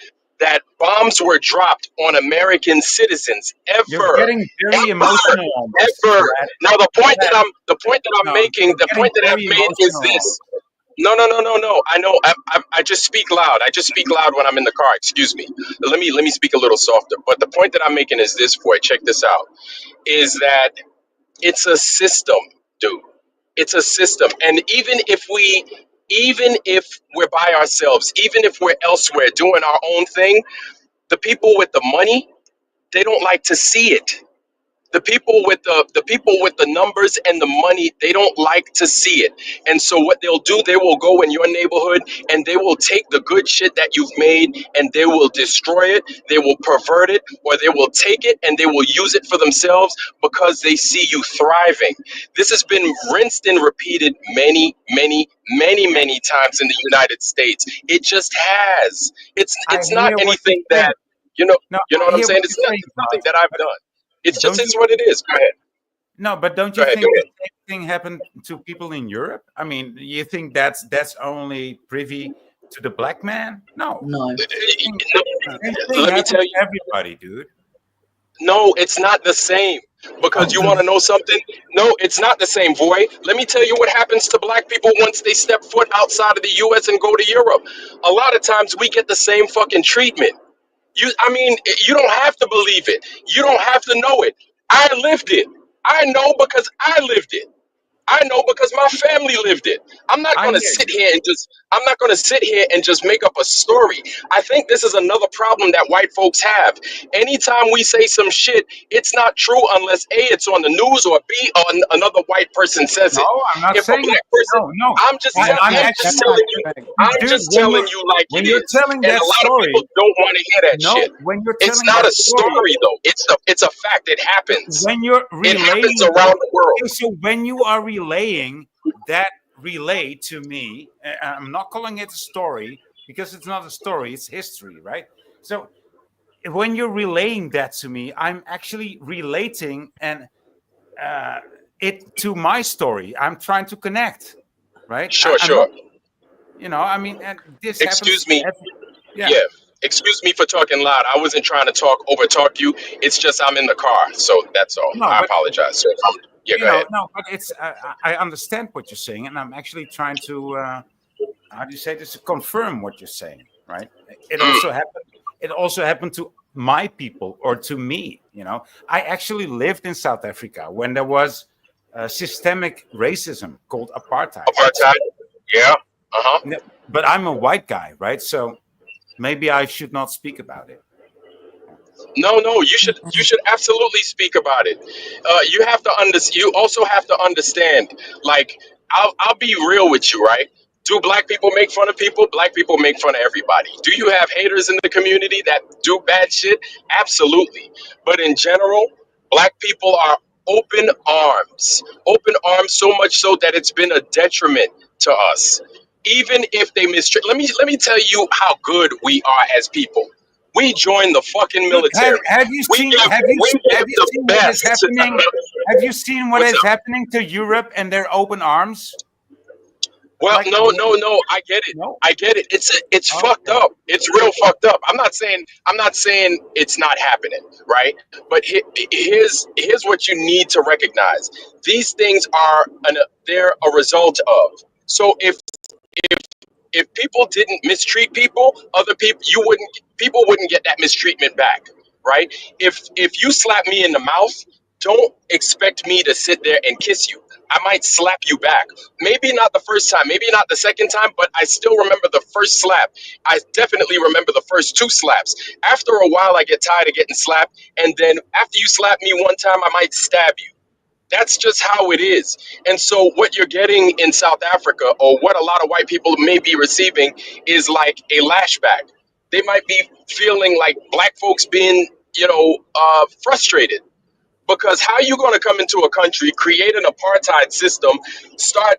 bombs were dropped on American citizens You're ever. getting very Ever. emotional on this, Ever. Brad. Now Brad, the point that I'm no, making, you're the getting point that I've very made is emotional on this. No. I know. I just speak loud. I just speak loud when I'm in the car. Excuse me. Let me speak a little softer. But the point that I'm making is this, boy. Check this out. Is that it's a system, dude. It's a system. And even if we're by ourselves, even if we're elsewhere doing our own thing, the people with the money, they don't like to see it. The people with the numbers and the money, they don't like to see it. And so what they'll do, they will go in your neighborhood and they will take the good shit that you've made and they will destroy it, they will pervert it, or they will take it and they will use it for themselves because they see you thriving. This has been rinsed and repeated many times in the United States. It just has. I It's not hear what you're anything saying. that you know No, you know I what I'm hear what saying? you're It's saying, nothing Rod. that I've But done. It's just don't it's you? what it is. Go ahead. No, but don't Go you ahead. think Go the ahead. same thing happened to people in Europe? I mean, you think that's only privy to the black man? No, No. same thing Let me happens tell to you. everybody, dude. No, it's not the same. Because Oh, you want to know something? No, it's not the same, boy. Let me tell you what happens to black people once they step foot outside of the US and go to Europe. A lot of times we get the same fucking treatment. I mean, you don't have to believe it. You don't have to know it. I lived it. I know because I lived it. I know because my family lived it. I'm not I going to hear sit you. here and just I'm not going to sit here and just make up a story. I think this is another problem that white folks have. Anytime we say some shit, it's not true unless A, it's on the news, or B, or another white person says No, it. I'm not If a saying black person, no. I'm just I, tell, I'm I'm actually, just telling you, I'm dude. just telling you like When it you're is. telling And that a lot of people story, don't want to hear that no, shit. when you're It's telling not that a story, story though. It's a fact. It happens. when you're It happens relaying, around the world. okay, so when you are relaying that relay to me, I'm not calling it a story because it's not a story, it's history, right? So when you're relaying that to me, I'm actually relating and it to my story. I'm trying to connect, right? Sure, I'm not, sure. I mean, and this happens. Excuse me. Yeah. Yeah. Excuse me for talking loud. I wasn't trying to over talk you. It's just I'm in the car, so that's all. No, I but apologize. So, yeah, go ahead. no, but it's. I understand what you're saying, and I'm actually trying to. How do you say this? To confirm what you're saying, right? It Mm. also happened. It also happened to my people or to me. I actually lived in South Africa when there was systemic racism called apartheid. Apartheid. Yeah. Uh-huh. Yeah, but I'm a white guy, right? So maybe I should not speak about it. No, you should absolutely speak about it. You have to you also have to understand, like, I'll be real with you, right? Do black people make fun of people? Black people make fun of everybody. Do you have haters in the community that do bad shit? Absolutely. But in general, black people are open arms, so much so that it's been a detriment to us. Even if they mistreat, let me tell you how good we are as people. We joined the fucking Dude, military. have you We seen? give we Have give you the seen what is best to the happening? Have you seen what What's is up? happening to Europe and their open arms? Well, Like, no. I get it. no. I get it. It's fucked Okay. up. It's real fucked up. I'm not saying it's not happening, right? But here's what you need to recognize. These things are they're a result of. So if people didn't mistreat people, other people wouldn't get that mistreatment back, right? If you slap me in the mouth, don't expect me to sit there and kiss you. I might slap you back. Maybe not the first time, maybe not the second time, but I still remember the first slap. I definitely remember the first two slaps. After a while, I get tired of getting slapped, and then after you slap me one time, I might stab you. That's just how it is. And so, what you're getting in South Africa, or what a lot of white people may be receiving, is like a lashback. They might be feeling like black folks being, frustrated. Because how you going to come into a country, create an apartheid system, start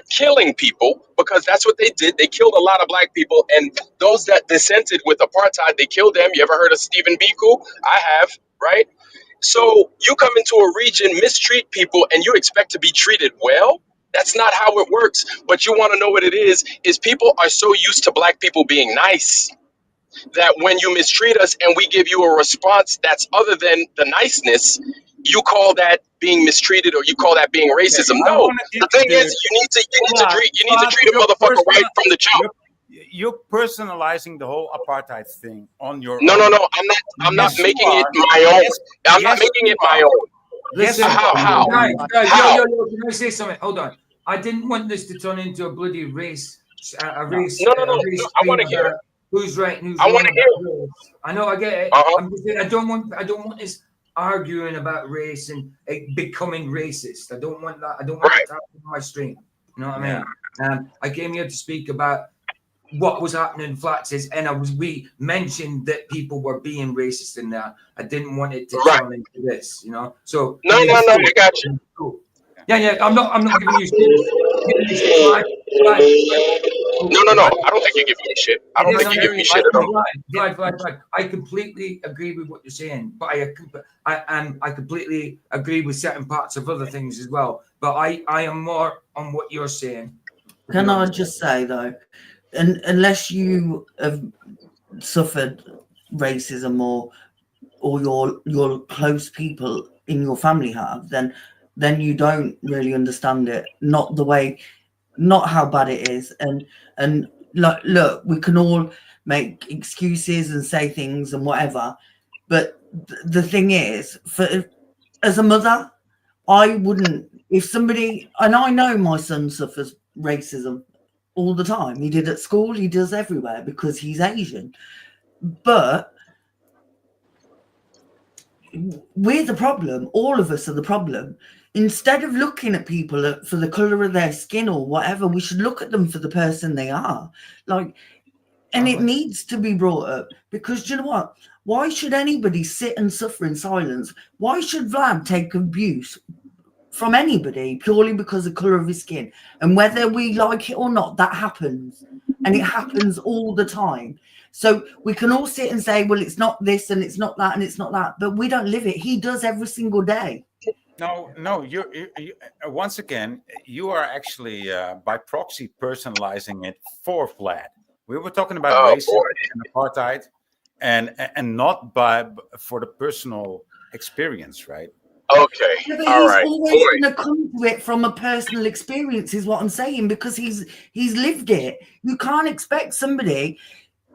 killing people? Because that's what they did. They killed a lot of black people, and those that dissented with apartheid, they killed them. You ever heard of Stephen Biko? I have, right? So you come into a region, mistreat people, and you expect to be treated well? That's not how it works. But you want to know what it is people are so used to black people being nice that when you mistreat us and we give you a response that's other than the niceness, you call that being mistreated or you call that being Okay. racism. I No. want to, The thing is dude. you need to But treat a motherfucker right from the jump. you're personalizing the whole apartheid thing on your No, own. I'm not Yes, you making it are. my own. Yes, I'm not yes, making you it my are. own. Yes, Listen, you are. How? guys, How? yo, can I say something? Hold on. I didn't want this to turn into a bloody race, a No. race, No, a race I thing want to hear about it. who's right and who's I wrong want to about hear it. race. I know, I get it. Uh-huh. I'm just saying, I don't want this arguing about race and it becoming racist. I don't want that. I don't want Right. that to happen on my stream. You know what I Yeah. mean? I came here to speak about what was happening in Flaxes, and we mentioned that people were being racist in there. I didn't want it to Right. turn into this, you know. So No, it's I got you. cool. Yeah. I'm not giving you shit. I'm giving you shit. Glad. No. I don't think you give me shit. I don't think you give me shit at all. Glad. I completely agree with what you're saying, but I completely agree with certain parts of other things as well. But I am more on what you're saying. Can I just say though, unless you have suffered racism or your close people in your family have, then you don't really understand it. Not how bad it is. And look, we can all make excuses and say things and whatever, but the thing is, as a mother I wouldn't, if somebody, and I know my son suffers racism all the time. He did at school, he does everywhere because he's Asian. But we're the problem. All of us are the problem. Instead of looking at people for the color of their skin or whatever, we should look at them for the person they are. Like, and it needs to be brought up because do you know what? Why should anybody sit and suffer in silence? Why should Vlad take abuse from anybody purely because of the color of his skin? And whether we like it or not, that happens. And it happens all the time. So we can all sit and say, well, it's not this and it's not that and it's not that, but we don't live it. He does every single day. No, you once again, you are actually by proxy personalizing it for Vlad. We were talking about racism and apartheid, and not for the personal experience, right? Okay, Yeah, but all he's right. always going to come to it from a personal experience, is what I'm saying, because he's lived it. You can't expect somebody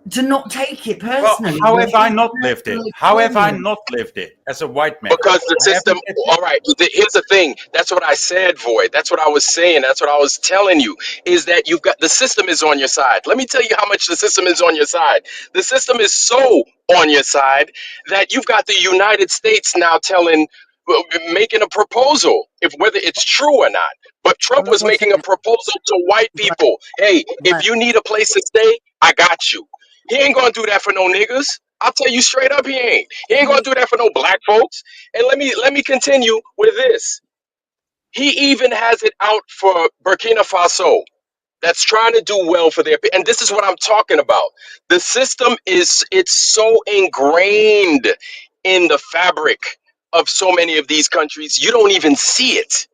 to not take it personally. Well, how have I not lived it? How have I not lived it as a white man? Because the system, all right, here's the thing. That's what I said, Void. That's what I was saying. That's what I was telling you, is that you've got the system is on your side. Let me tell you how much the system is on your side. The system is so on your side that you've got the United States now making a proposal, if whether it's true or not. But Trump was making a proposal to white people. Hey, if you need a place to stay, I got you. He ain't gonna do that for no niggas. I'll tell you straight up, he ain't. He ain't gonna do that for no black folks. And let me continue with this. He even has it out for Burkina Faso, that's trying to do well for their and this is what I'm talking about. The system it's so ingrained in the fabric of so many of these countries, you don't even see it.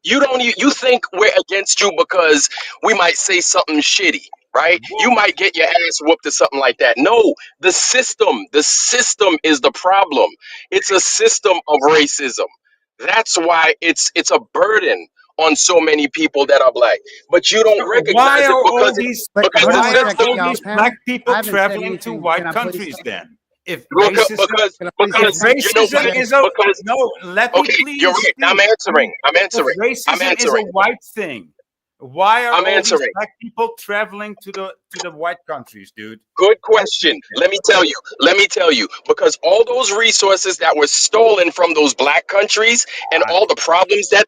You think we're against you because we might say something shitty, right? You might get your ass whooped or something like that. No, the system is the problem. It's a system of racism. That's why it's a burden on so many people that are black. But you don't recognize it because why are system, all these black people traveling to white countries then? If because racism, you know what? is a Because no, let me please. you're right. I'm answering. If racism is a white thing, why are all these black people traveling to the white countries, dude? Good question. Let me tell you, because all those resources that were stolen from those black countries and all the problems that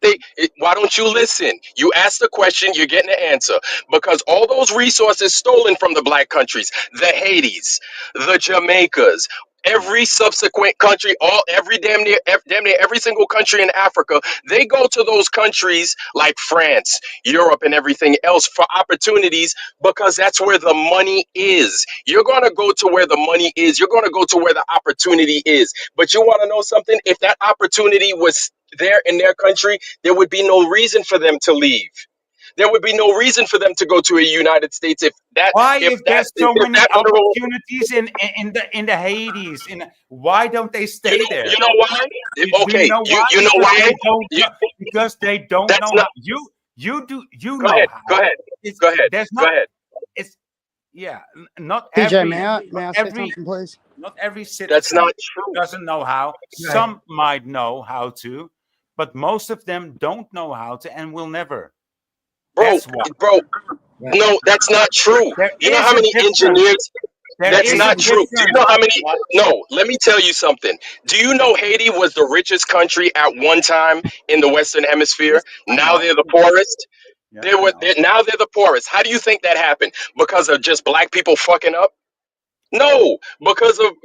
why don't you listen? You ask the question, you're getting the answer. Because all those resources stolen from the black countries, the Haitis, the Jamaicas, every subsequent country, damn near every single country in Africa, they go to those countries like France, Europe, and everything else for opportunities because that's where the money is. You're going to go to where the money is. You're going to go to where the opportunity is. But you want to know something? If that opportunity was there in their country, there would be no reason for them to leave. There would be no reason for them to go to a United States if there's so many opportunities in the Hades, why don't they stay there? You know why? Okay, you know why? Because they don't know how. You do. You know how. Go ahead. Go ahead. It's not PJ, every. may I say something, please? Not every citizen. That's not true. Doesn't know how. Some might know how to, but most of them don't know how to and will never. Bro, no, that's not true. You know how many engineers? That's not true. Do you know how many? No, let me tell you something. Do you know Haiti was the richest country at one time in the Western Hemisphere? Now they're the poorest. Now they're the poorest. How do you think that happened? Because of just black people fucking up? No, because of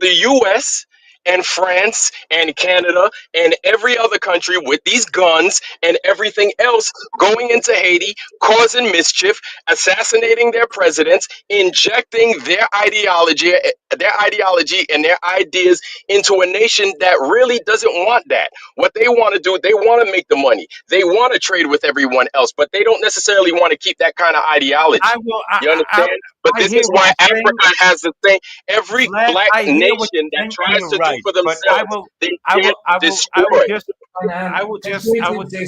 the U.S. and France and Canada and every other country with these guns and everything else going into Haiti, causing mischief, assassinating their presidents, injecting their ideology and their ideas into a nation that really doesn't want that. What they want to do, they want to make the money. They want to trade with everyone else, but they don't necessarily want to keep that kind of ideology. You understand? But this is why Africa has the thing. Every black nation that tries to do for themselves, they get destroyed. I will just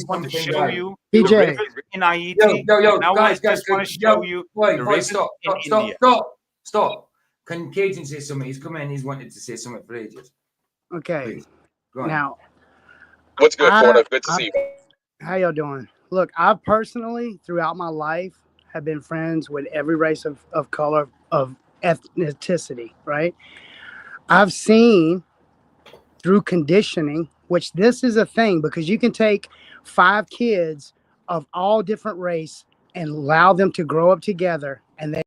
want to show you PJ. the rivers in Haiti. Guys, just want to show you the rivers in India. Stop. Can Cajun say something? He's come in, he's wanted to say something for ages. Okay. Please. Go on. Now, What's good, Porter? Good to see you. How y'all doing? Look, I personally, throughout my life, have been friends with every race of color, of ethnicity, right? I've seen through conditioning, which this is a thing, because you can take 5 kids of all different race and allow them to grow up together, and they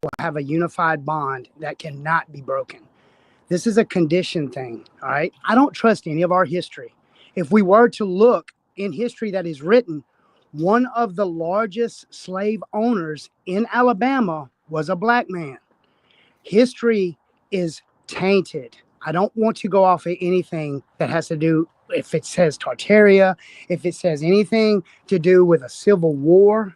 will have a unified bond that cannot be broken. This is a condition thing, all right? I don't trust any of our history. If we were to look in history that is written, one of the largest slave owners in Alabama was a black man. History is tainted. I don't want to go off of anything that has to do, if it says Tartaria, if it says anything to do with a civil war,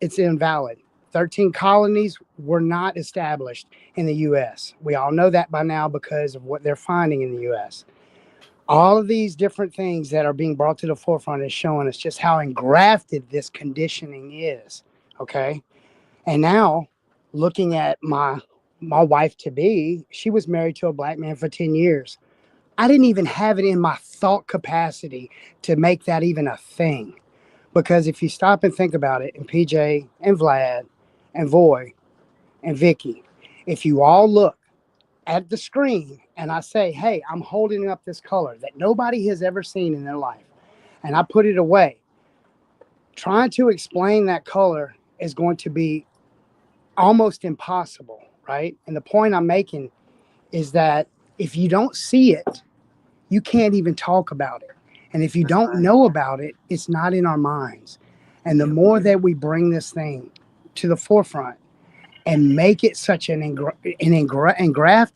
it's invalid. 13 colonies were not established in the U.S. We all know that by now because of what they're finding in the U.S. All of these different things that are being brought to the forefront is showing us just how engrafted this conditioning is, okay? And now, looking at my wife-to-be, she was married to a black man for 10 years. I didn't even have it in my thought capacity to make that even a thing. Because if you stop and think about it, and PJ and Vlad and Voy and Vicky, if you all look at the screen and I say, hey, I'm holding up this color that nobody has ever seen in their life, and I put it away, trying to explain that color is going to be almost impossible, right? And the point I'm making is that if you don't see it, you can't even talk about it. And if you don't know about it, it's not in our minds. And the more that we bring this thing to the forefront and make it such engraft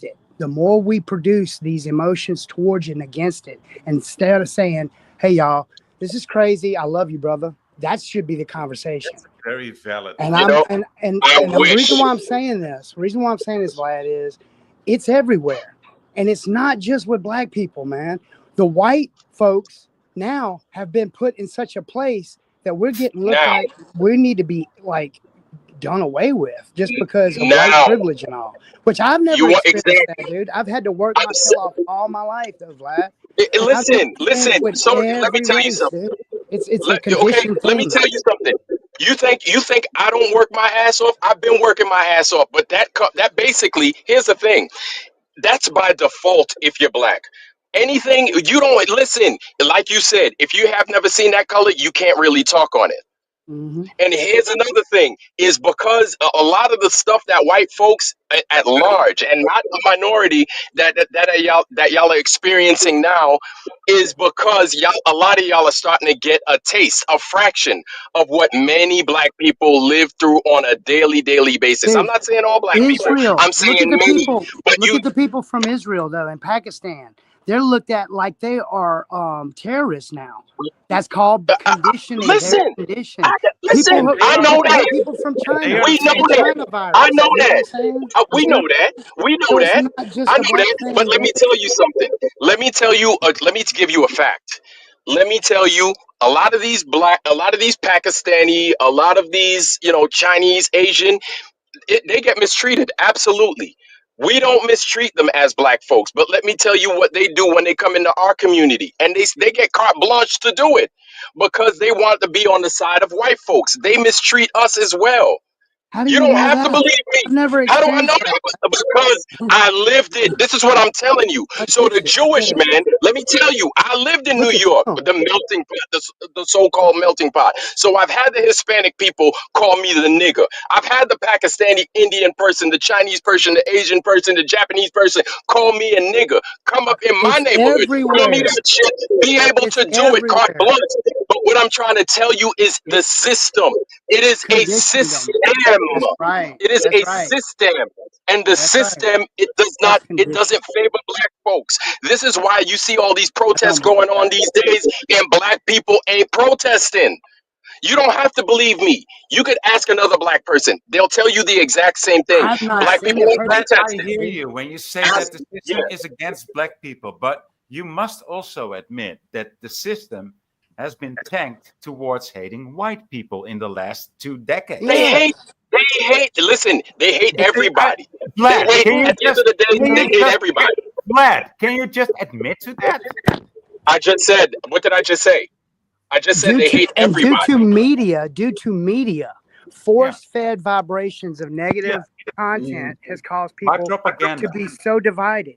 it, the more we produce these emotions towards it and against it. And instead of saying, hey, y'all, this is crazy. I love you, brother. That should be the conversation. That's very valid. And I the wish. reason why I'm saying this, Vlad, is it's everywhere. And it's not just with black people, man. The white folks now have been put in such a place that we're getting looked like we need to be like done away with just because of white privilege and all. Which I've never experienced that, dude. I've had to work my tail off all my life, though, Vlad. Listen. So let me tell you something. Dude. It's a condition thing. Let me tell you something. You think I don't work my ass off? I've been working my ass off. But that basically, here's the thing. That's by default if you're black. Anything you don't listen, like you said, if you have never seen that color, you can't really talk on it. Mm-hmm. And here's another thing is because a lot of the stuff that white folks at large and not the minority that y'all are experiencing now is because a lot of y'all are starting to get a taste, a fraction of what many black people live through on a daily basis. I'm not saying all black people. I'm saying many. Look at the people from Israel, though, and Pakistan. They're looked at like they are terrorists now. That's called conditioning. Listen, Listen, I know that. People from China. We know that. I know that. We know that. We know that. I know that. But let me tell you something. Let me give you a fact. Let me tell you, a lot of these Pakistani, a lot of these, Chinese, Asian, they get mistreated. Absolutely. We don't mistreat them as black folks, but let me tell you what they do when they come into our community, and they get carte blanche to do it because they want to be on the side of white folks. They mistreat us as well. You don't have to believe me. How do I know that? Because I lived it. This is what I'm telling you. So the Jewish man, let me tell you, I lived in New York, the melting pot, the so-called melting pot. So I've had the Hispanic people call me the nigger. I've had the Pakistani Indian person, the Chinese person, the Asian person, the Japanese person call me a nigger. Come up in my neighborhood, call me that shit, be able to do it carte blanche. But what I'm trying to tell you is the system. It is a system. Right. It is system, and the system it doesn't favor black folks. This is why you see all these protests going on these days, and black people ain't protesting. You don't have to believe me. You could ask another black person; they'll tell you the exact same thing. Black people ain't protesting. I hear you when you say that the system is against black people, but you must also admit that the system has been tanked towards hating white people in the last 2 decades. They hate, listen, they hate everybody. Vlad, at the end of the day, they hate everybody. Vlad, can you just admit to that? I just said, what did I just say? I just said due they to hate and everybody. due to media, force-fed vibrations of negative content has caused By people propaganda. to be so divided.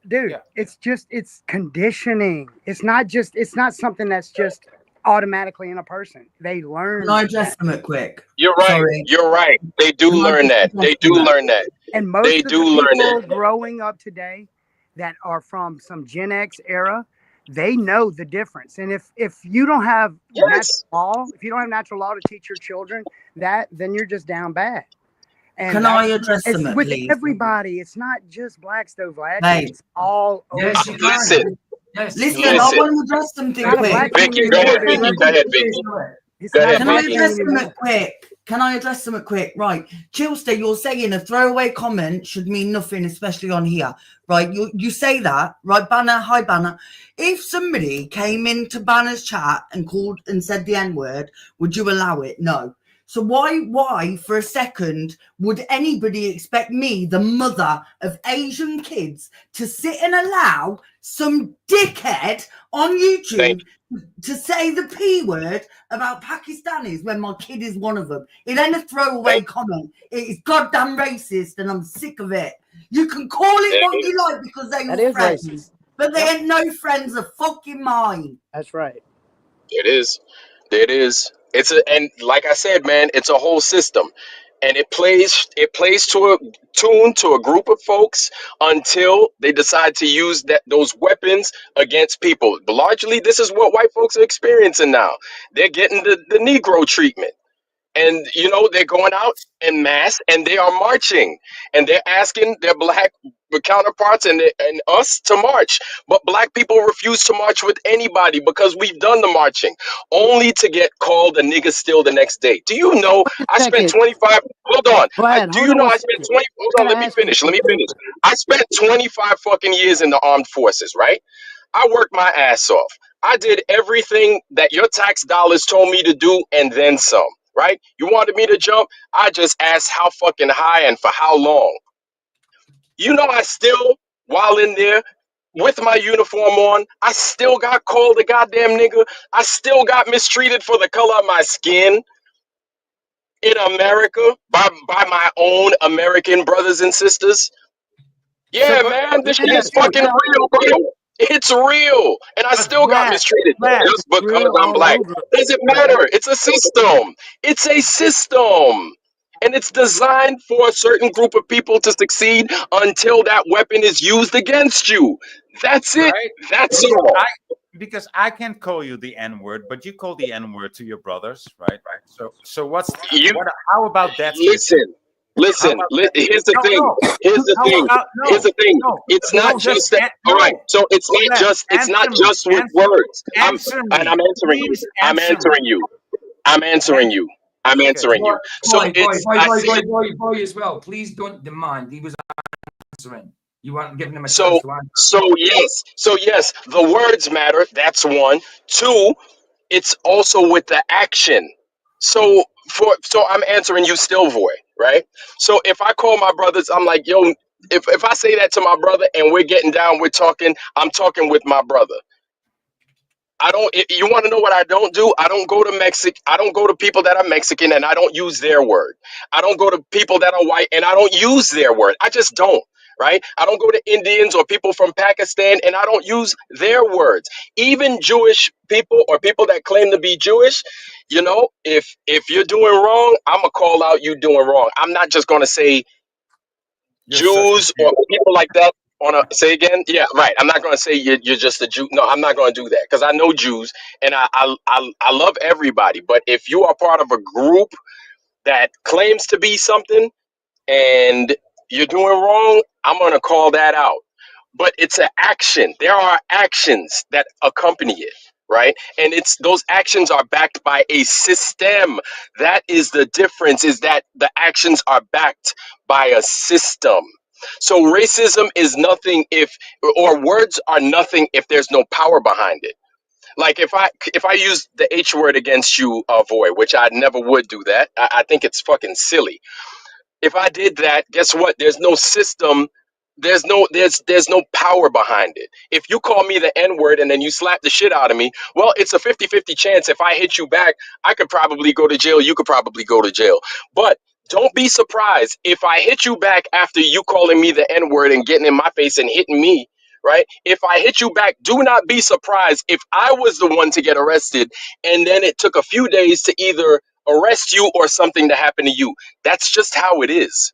Dude, Yeah. it's conditioning. It's not something that's just automatically in a person. They learn. Can I address them it quick? You're right. Sorry. You're right. They do Can I learn just that. address They do that? learn that. And most They of do the learn people that. growing up today that are from some Gen X era, they know the difference. And if you don't have Yes. natural law to teach your children that, then you're just down bad. And Can I address it's them, with please? everybody. It's not just Black Stove Vlad. Hey. It's all over. Yes, you can. Listen. Yes. Listen, Listen. I want to address something Not a quick. black thing Vicky, go anymore, ahead, dude. Vicky. Go ahead, Vicky. It's Go not ahead, a Can I black Vicky. thing address them anymore. it quick? Can I address them it quick? Right. Chillster, you're saying a throwaway comment should mean nothing, especially on here. Right. You say that, right? Banner, hi Banner. If somebody came into Banner's chat and called and said the N-word, would you allow it? No. So why for a second would anybody expect me, the mother of Asian kids, to sit and allow some dickhead on YouTube to say the P word about Pakistanis when my kid is one of them? It ain't a throwaway comment. It is goddamn racist, and I'm sick of it. You can call it what you like because they're That your is friends, racist. but they ain't no friends of fucking mine. That's right. It is. It is. And like I said, man, it's a whole system. And it plays to a tune to a group of folks until they decide to use those weapons against people. But largely this is what white folks are experiencing now. They're getting the Negro treatment. And they're going out en masse and they are marching and they're asking their black counterparts and us to march, but black people refuse to march with anybody because we've done the marching only to get called a nigga still the next day. Do you know I spent Second, 25 hold on Vlad, do hold you on know one I spent second. 20 hold I on, gotta ask you let me finish. I spent 25 fucking years in the armed forces, right? I worked my ass off. I did everything that your tax dollars told me to do and then some, right? You wanted me to jump? I just asked how fucking high and for how long. I still, while in there with my uniform on, I still got called a goddamn nigga. I still got mistreated for the color of my skin in America by my own American brothers and sisters. So, Yeah, but man, this shit yeah, is fucking real, bro. It's real. And I still got Vlad, mistreated just because real I'm all black. over. Doesn't matter. It's a system. It's a system. And it's designed for a certain group of people to succeed until that weapon is used against you. That's it. right? That's Because all. I can't call you the N-word, but you call the N-word to your brothers, right? So You how about that system? listen. Listen. How about Here's the thing. no? Here's the How thing. about Here's the thing. no? It's not No, just just that. All right. no. So it's not Vlad, just. It's not answer me. just with words. I'm Answer and me. I'm answering you. Please I'm answer me. answering you. I'm answering you. I'm Okay. answering you. So it's. I see it. Boy, as well. Please don't demand. He was answering. You weren't giving him a So chance to answer. yes. The words matter. That's one. Two. It's also with the action. So I'm answering you still, Voy, right? So if I call my brothers, I'm like, yo, if I say that to my brother and we're getting down, we're talking, I'm talking with my brother. You want to know what I don't do? I don't go to I don't go to people that are Mexican and I don't use their word. I don't go to people that are white and I don't use their word. I just don't, right? I don't go to Indians or people from Pakistan and I don't use their words. Even Jewish people or people that claim to be Jewish, if you're doing wrong, I'm going to call out you doing wrong. I'm not just going to say You're such a Jews Jew. or people like that say again. Yeah, right. I'm not going to say you're just a Jew. No, I'm not going to do that because I know Jews and I love everybody. But if you are part of a group that claims to be something and you're doing wrong, I'm going to call that out. But it's an action. There are actions that accompany it, right? And those actions are backed by a system. That is the difference, is that the actions are backed by a system. So racism is nothing or words are nothing if there's no power behind it. Like if I use the H word against you, Voy, which I never would do that. I think it's fucking silly. If I did that, guess what? There's no system there's no power behind it. If you call me the N-word and then you slap the shit out of me, well, it's a 50-50 chance. If I hit you back, I could probably go to jail, you could probably go to jail. But don't be surprised if I hit you back after you calling me the N-word and getting in my face and hitting me, right? If I hit you back, do not be surprised if I was the one to get arrested and then it took a few days to either arrest you or something to happen to you. That's just how it is.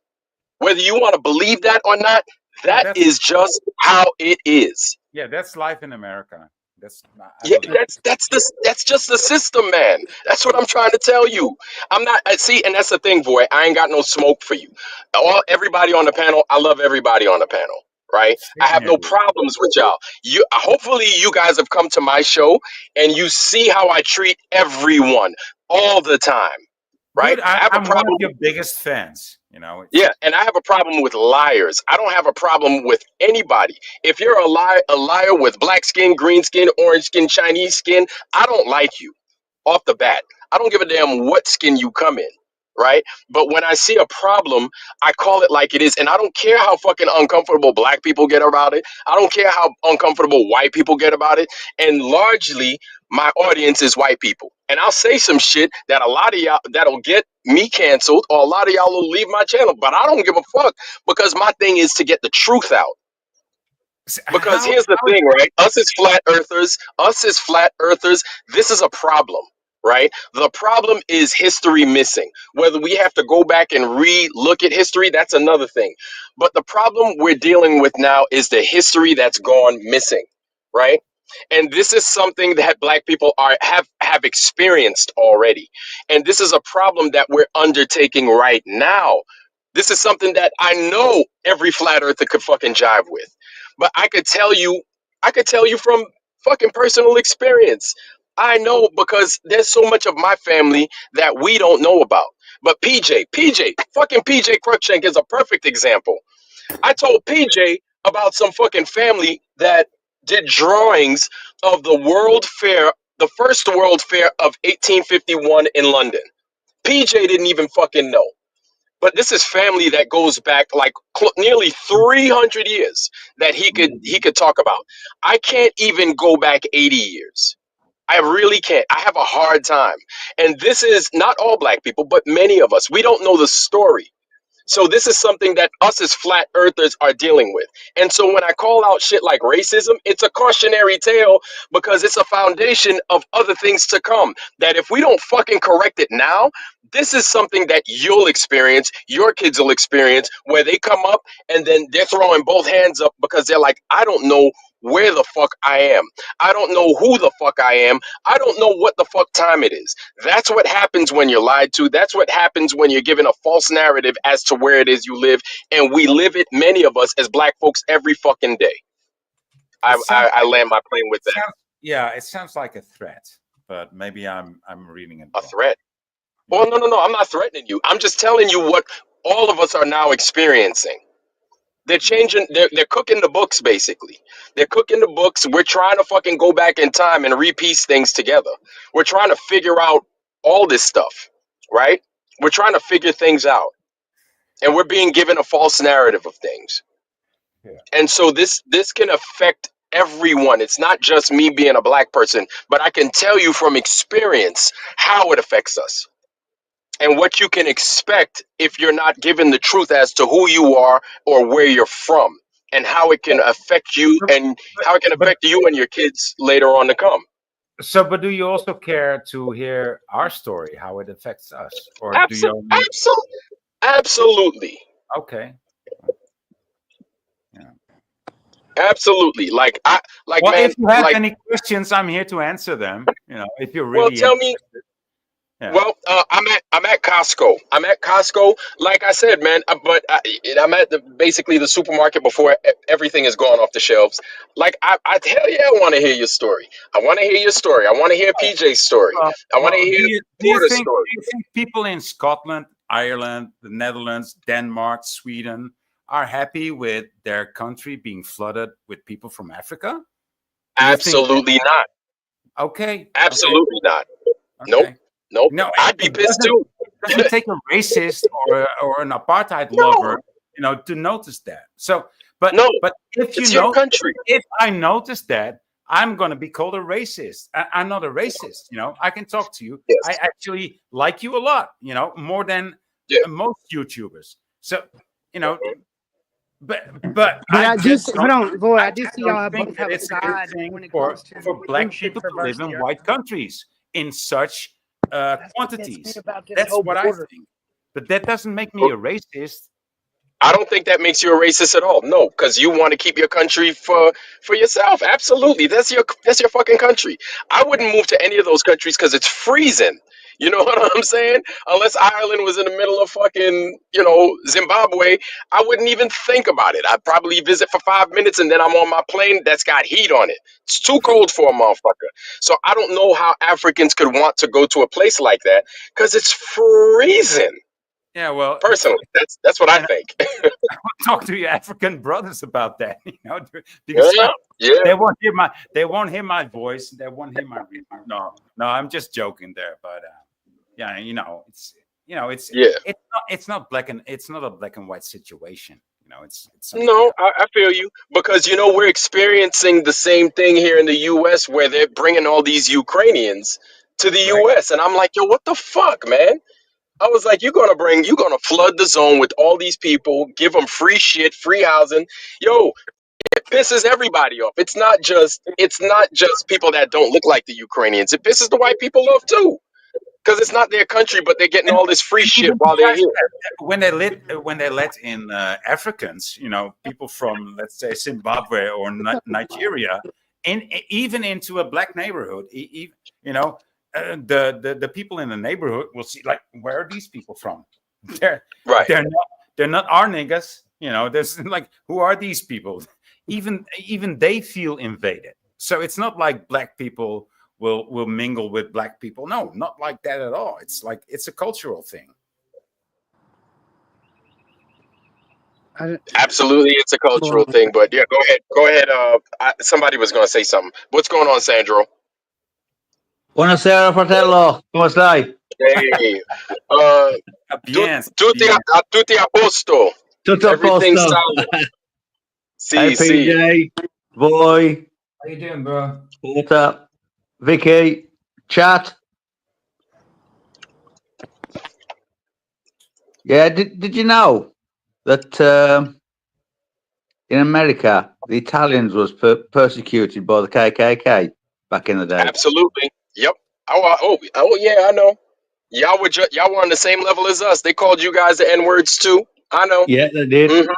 Whether you want to believe that or not, that is just how it is. Yeah, that's life in America. Yeah, that's just the system, man. That's what I'm trying to tell you. I'm not see, and that's the thing, boy. I ain't got no smoke for you. Everybody on the panel, I love everybody on the panel, right? I have no problems with y'all. You hopefully you guys have come to my show and you see how I treat everyone all the time, right? Good. I have a I'm one problem. of your biggest fans. You know. Yeah, and I have a problem with liars. I don't have a problem with anybody. If you're a liar with black skin, green skin, orange skin, Chinese skin, I don't like you off the bat. I don't give a damn what skin you come in, right? But when I see a problem, I call it like it is. And I don't care how fucking uncomfortable black people get about it. I don't care how uncomfortable white people get about it. And largely, my audience is white people. And I'll say some shit that a lot of y'all that'll get me canceled, or a lot of y'all will leave my channel. But I don't give a fuck because my thing is to get the truth out. Because here's the thing, right? Us as flat earthers, this is a problem, right? The problem is history missing. Whether we have to go back and re-look at history, that's another thing. But the problem we're dealing with now is the history that's gone missing, right? And this is something that black people have experienced already. And this is a problem that we're undertaking right now. This is something that I know every flat earther could fucking jive with. But I could tell you from fucking personal experience. I know because there's so much of my family that we don't know about. But fucking PJ Cruikshank is a perfect example. I told PJ about some fucking family that did drawings of the World Fair, the first World Fair of 1851 in London. PJ didn't even fucking know. But this is family that goes back like nearly 300 years that he could talk about. I can't even go back 80 years. I really can't. I have a hard time. And this is not all black people, but many of us. We don't know the story. So this is something that us as flat earthers are dealing with. And so when I call out shit like racism, it's a cautionary tale because it's a foundation of other things to come. That if we don't fucking correct it now, this is something that you'll experience, your kids will experience, where they come up and then they're throwing both hands up because they're like, I don't know where the fuck I am. I don't know who the fuck I am. I don't know what the fuck time it is. That's what happens when you're lied to. That's what happens when you're given a false narrative as to where it is you live. And we live it, many of us as black folks, every fucking day. I land my plane with that. Yeah, it sounds like a threat, but maybe I'm reading it. A threat? Well, no. I'm not threatening you. I'm just telling you what all of us are now experiencing. They're changing, they're cooking the books, basically. They're cooking the books. We're trying to fucking go back in time and repiece things together. We're trying to figure out all this stuff, right? We're trying to figure things out. And we're being given a false narrative of things. Yeah. And so this can affect everyone. It's not just me being a black person, but I can tell you from experience how it affects us. And what you can expect if you're not given the truth as to who you are or where you're from, and how it can affect you and how it can affect you and your kids later on to come. So, but do you also care to hear our story, how it affects us? Or do you Absolutely. Okay. Yeah. Absolutely. Like, well, man, if you have any questions, I'm here to answer them. You know, if you're really tell me. Yeah. Well, I'm at Costco. I'm at Costco. Like I said, man, but I'm at basically the supermarket before everything is gone off the shelves. Like I hell yeah, I want to hear your story. I want to hear your story. I want to hear PJ's story. I want to hear Porter's story. Do you think people in Scotland, Ireland, the Netherlands, Denmark, Sweden are happy with their country being flooded with people from Africa? Absolutely not. Okay. Absolutely not. Okay. Nope. No, I'd be pissed too. It doesn't take a racist or an apartheid lover, you know, to notice that. So, But No, but if it's your country. if I notice that, I'm gonna be called a racist. I'm not a racist. I can talk to you. Yes. I actually like you a lot. More than Yeah. most YouTubers. So but But I do just see, hold on, boy, I do just see don't y'all think both that have a it's a good side thing when it for comes to black inclusive people to live in diversity. white countries in such That's what gets me quantities. about this That's whole what I border. think. But that doesn't make me a racist. I don't think that makes you a racist at all. No, because you want to keep your country for yourself. Absolutely, that's your fucking country. I wouldn't move to any of those countries because it's freezing. You know what I'm saying? Unless Ireland was in the middle of fucking Zimbabwe, I wouldn't even think about it. I'd probably visit for 5 minutes and then I'm on my plane that's got heat on it. It's too cold for a motherfucker. So I don't know how Africans could want to go to a place like that because it's freezing. Yeah, well, Personally, that's what I think. talk to your African brothers about that, because Yeah, yeah. they won't hear my voice. They won't hear my no. I'm just joking there, but yeah, it's not a black and white situation. It's something No, else. I feel you because we're experiencing the same thing here in the U.S. where they're bringing all these Ukrainians to the Right. U.S. and I'm like, yo, what the fuck, man? I was like, you're gonna flood the zone with all these people, give them free shit, free housing. Yo, it pisses everybody off. It's not just people that don't look like the Ukrainians. It pisses the white people off too because it's not their country, but they're getting And, all this free and shit even while they're besides here. that, when they let in Africans, people from, let's say, Zimbabwe or Nigeria, even into a black neighborhood, the people in the neighborhood will see, like, where are these people from? Right. They're not our niggas. There's like, who are these people? Even they feel invaded. So it's not like black people will mingle with black people. No, not like that at all. It's like, it's a cultural thing. Absolutely, it's a cultural thing. But yeah, go ahead. Somebody was going to say something. What's going on, Sandro? Buonasera, fratello. Come stai? Hey, Bien. tutti a posto. Tutto a Everything's posto. solid. Hey, See. PJ, boy, How you doing, bro? what up? Vicky, chat. Yeah, did you know that in America the Italians was persecuted by the KKK back in the day? Absolutely. Yep. Oh yeah, I know. Y'all were on the same level as us. They called you guys the N words too. I know. Yeah, they did. Hmm.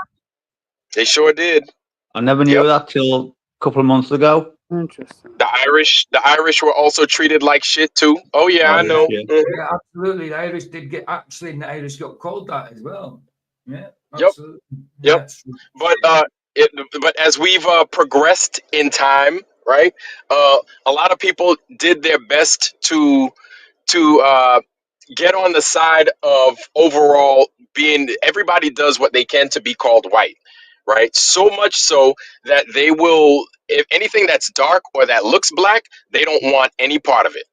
They sure did. I never knew Yep. that till a couple of months ago. Interesting. The Irish were also treated like shit too. Oh yeah, I know. Yeah. Mhm. Yeah, absolutely. The Irish did get the Irish got called that as well. Yeah, Yep. absolutely. Yep. That's true. But as we've progressed in time, right? A lot of people did their best to get on the side of overall being. Everybody does what they can to be called white, right? So much so that they will, if anything that's dark or that looks black, they don't want any part of it.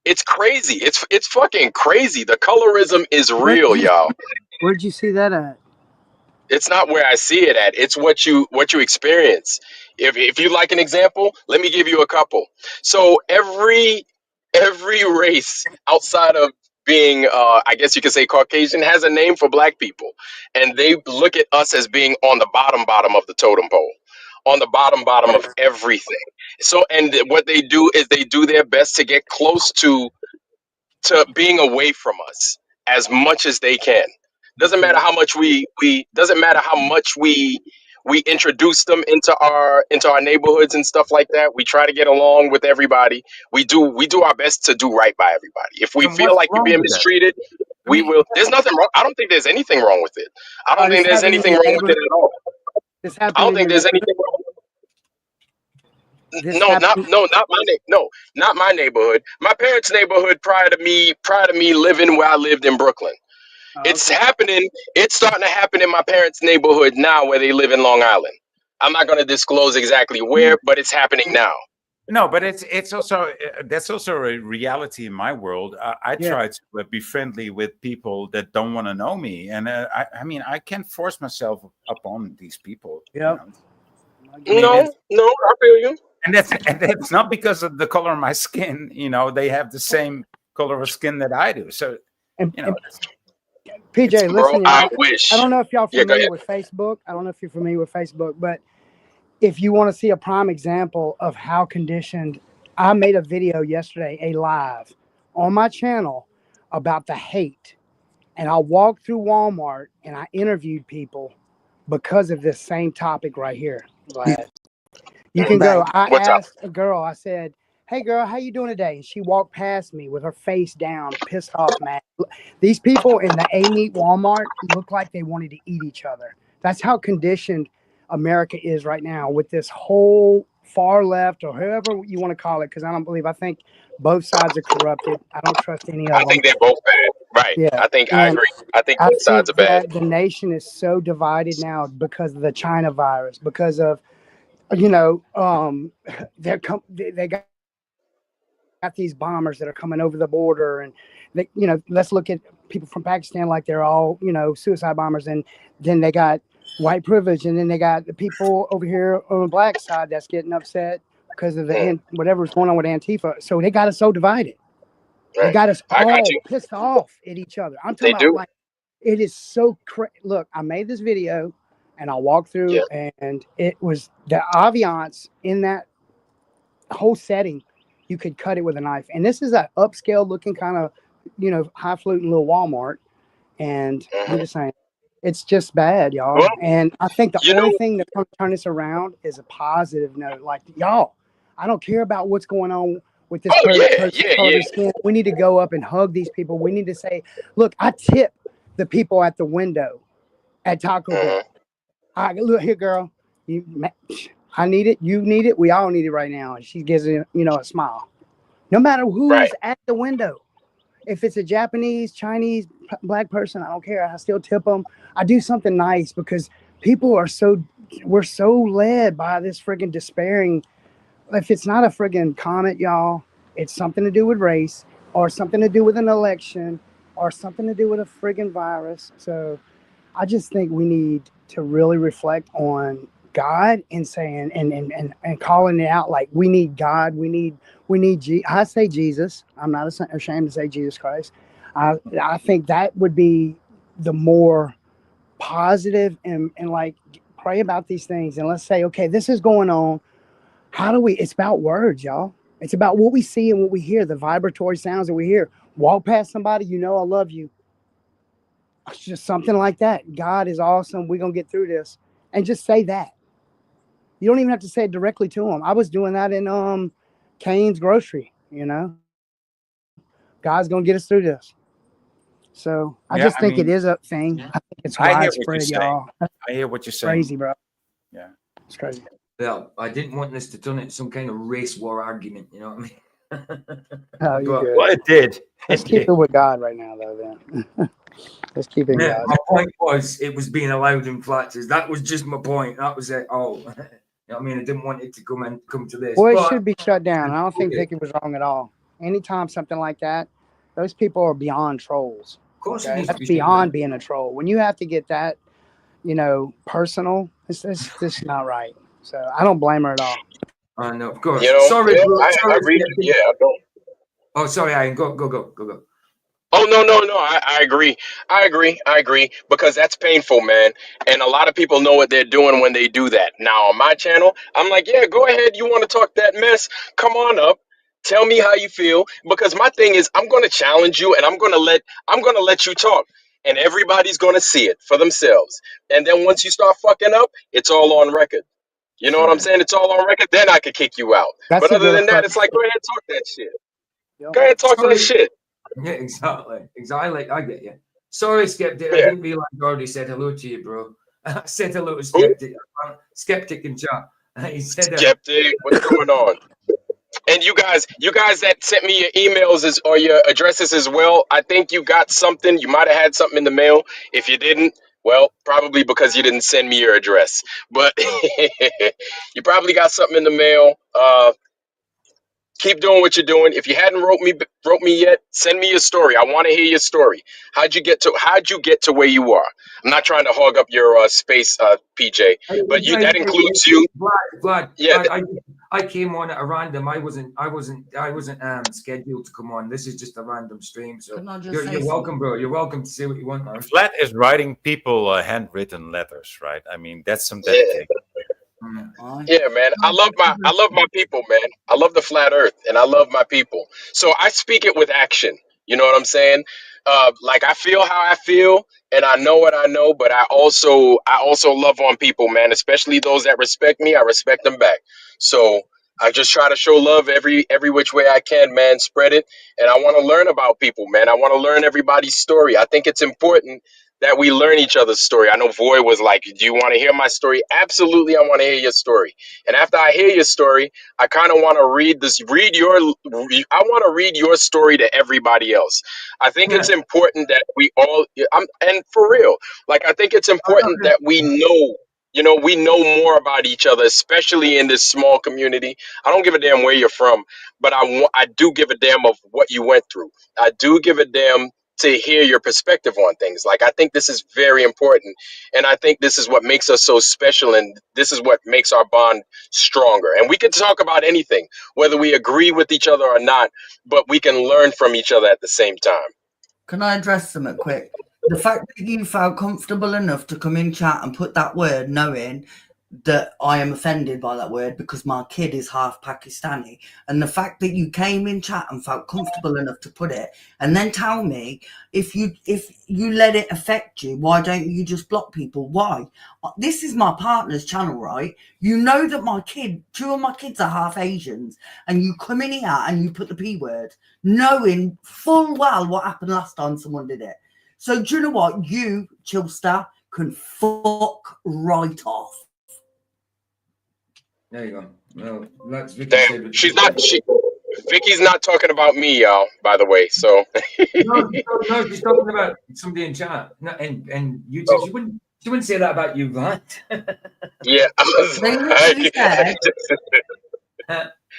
It's crazy. It's fucking crazy. The colorism is real, y'all. Where'd you see that at? It's not where I see it at. It's what you experience. If you like an example, let me give you a couple. So every race outside of being I guess you could say Caucasian has a name for black people, and they look at us as being on the bottom of the totem pole, on the bottom of everything. So and what they do is they do their best to get close to being away from us as much as they can. Doesn't matter how much we doesn't matter how much we introduce them into our neighborhoods and stuff like that. We try to get along with everybody. We do our best to do right by everybody. If we Then feel what's like you're wrong being with that? mistreated, I we mean, will. There's nothing wrong. I don't think there's anything wrong with it. I don't think This there's happened in anything your wrong with it neighborhood? at all. This I happened don't in think your there's neighborhood? anything wrong. This No, happened. not my neighborhood. My parents' neighborhood prior to me living where I lived in Brooklyn. Oh, It's okay. happening. It's starting to happen in my parents' neighborhood now, where they live in Long Island. I'm not going to disclose exactly where, but it's happening now. No, but it's also that's also a reality in my world. I Yeah. try to be friendly with people that don't want to know me, and I mean I can't force myself upon these people. Yep. I mean, No, no, I feel you. and that's not because of the color of my skin. They have the same color of skin that I do. So And, you know, PJ, Bro, listen, I y'all. wish. I don't know if y'all Yeah, go familiar ahead. with Facebook. I don't know if you're familiar with Facebook, but if you want to see a prime example of how conditioned, I made a video yesterday, a live on my channel about the hate. And I walked through Walmart and I interviewed people because of this same topic right here, Vlad. You can go. I What's up? asked a girl, I said, "Hey girl, how you doing today?" And she walked past me with her face down, pissed off, mad. These people in the A-Meat Walmart look like they wanted to eat each other. That's how conditioned America is right now with this whole far left or whoever you want to call it, because I think both sides are corrupted. I don't trust any I of them. think they're both bad. Right. Yeah. I And agree. I think I both sides think are bad. that the nation is so divided now because of the China virus, because of, they got these bombers that are coming over the border, and let's look at people from Pakistan like they're all, suicide bombers, and then they got white privilege, and then they got the people over here on the black side that's getting upset because of whatever's going on with Antifa. So they got us so divided. They Right. got us I got all you. pissed off at each other. I'm They talking about do. like it is so Look, I made this video and I walked through, and it was the ambiance in that whole setting. You could cut it with a knife. And this is an upscale looking kind of, highfalutin little Walmart. And I'm just saying, it's just bad, y'all. Well, And I think the you only know, thing that's going to turn this around is a positive note. Like, y'all, I don't care about what's going on with this oh yeah, person's yeah, color yeah. of skin. We need to go up and hug these people. We need to say, look, I tip the people at the window at Taco Bell. Look here, girl. I need it. You need it. We all need it right now. And she gives it, a smile. No matter who's at the window. If it's a Japanese, Chinese, black person, I don't care. I still tip them. I do something nice because we're so led by this friggin' despairing. If it's not a friggin' comment, y'all, it's something to do with race or something to do with an election or something to do with a friggin' virus. So I just think we need to really reflect on God and saying and calling it out, like we need God, we need I say Jesus. I'm not ashamed to say Jesus Christ. I think that would be the more positive and like pray about these things and let's say, okay, this is going on. It's about words, y'all. It's about what we see and what we hear, the vibratory sounds that we hear. Walk past somebody, I love you. It's just something like that. God is awesome. We're going to get through this. And just say that. You don't even have to say it directly to him. I was doing that in Kane's grocery, God's going to get us through this. So I just think it is a thing. I think it's widespread, y'all. I hear what you're saying. Crazy, bro. Yeah. It's crazy. Well, I didn't want this to turn into some kind of race war argument, you know what I mean? Oh, you're good. Well, it did. Let's keep it with God right now, though, then. Let's keep it in God. My point was it was being allowed in flatches. That was just my point. That was it. Oh, you know what I mean? I didn't want it to come to this. Well, it but should be shut down. I don't think Vicky was wrong at all. Anytime something like that, those people are beyond trolls. Of course, Okay? it needs to That's be beyond being a troll. When you have to get that, personal, it's just not right. So I don't blame her at all. I know, of course. You know, Sorry, yeah, bro. I Sorry. read you. Yeah, I don't. Oh, sorry, Ian. Go. Oh no! I agree. I agree because that's painful, man. And a lot of people know what they're doing when they do that. Now on my channel, I'm like, yeah, go ahead. You want to talk that mess? Come on up. Tell me how you feel. Because my thing is, I'm going to challenge you, and I'm going to let you talk, and everybody's going to see it for themselves. And then once you start fucking up, it's all on record. You know what I'm saying? It's all on record. Then I could kick you out. That's But a other good than that, approach. it's like, go ahead, talk that shit. Yep. Go ahead, talk that Sorry. shit. Yeah, exactly. I get you. Sorry, Skeptic. I Yeah. didn't realize I already said hello to you, bro. I said hello to Skeptic. Skeptic in chat. He said Skeptic, what's going on? And you guys that sent me your emails or your addresses as well, I think you got something. You might have had something in the mail. If you didn't, well, probably because you didn't send me your address. But you probably got something in the mail. Keep doing what you're doing. If you hadn't wrote me yet, send me your story. I want to hear your story. How'd you get to where you are? I'm not trying to hog up your space, PJ, but that includes you. Vlad, Yeah, I came on at a random. I wasn't scheduled to come on. This is just a random stream. So Can I just you're say welcome, bro. You're welcome to say what you want, man. Vlad is writing people handwritten letters, right? I mean, that's some yeah. dedication. Yeah, man. I love my people, man. I love the flat earth and I love my people. So I speak it with action. You know what I'm saying? Like I feel how I feel and I know what I know, but I also love on people, man, especially those that respect me. I respect them back. So I just try to show love every which way I can, man. Spread it. And I want to learn about people, man. I want to learn everybody's story. I think it's important that we learn each other's story. I know Voy was like, do you want to hear my story? Absolutely, I want to hear your story. And after I hear your story, I kind of want to I want to read your story to everybody else. I think it's important that we all, and for real, like, I think it's important that we know more about each other, especially in this small community. I don't give a damn where you're from, but I do give a damn of what you went through. I do give a damn to hear your perspective on things. Like, I think this is very important. And I think this is what makes us so special. And this is what makes our bond stronger. And we can talk about anything, whether we agree with each other or not, but we can learn from each other at the same time. Can I address something quick? The fact that you felt comfortable enough to come in chat and put that word, knowing that I am offended by that word because my kid is half Pakistani, and the fact that you came in chat and felt comfortable enough to put it, and then tell me if you let it affect you, why don't you just block people? Why? This is my partner's channel, right? You know that two of my kids are half Asians, and you come in here and you put the P word, knowing full well what happened last time someone did it. So do you know what? You, Chillster, can fuck right off. There you go. Well, that's Vicky. Damn, Vicky's not talking about me, y'all, by the way. So no, she's talking about somebody in chat. No, and you too. She wouldn't say that about you, Vlad. Yeah. They literally said,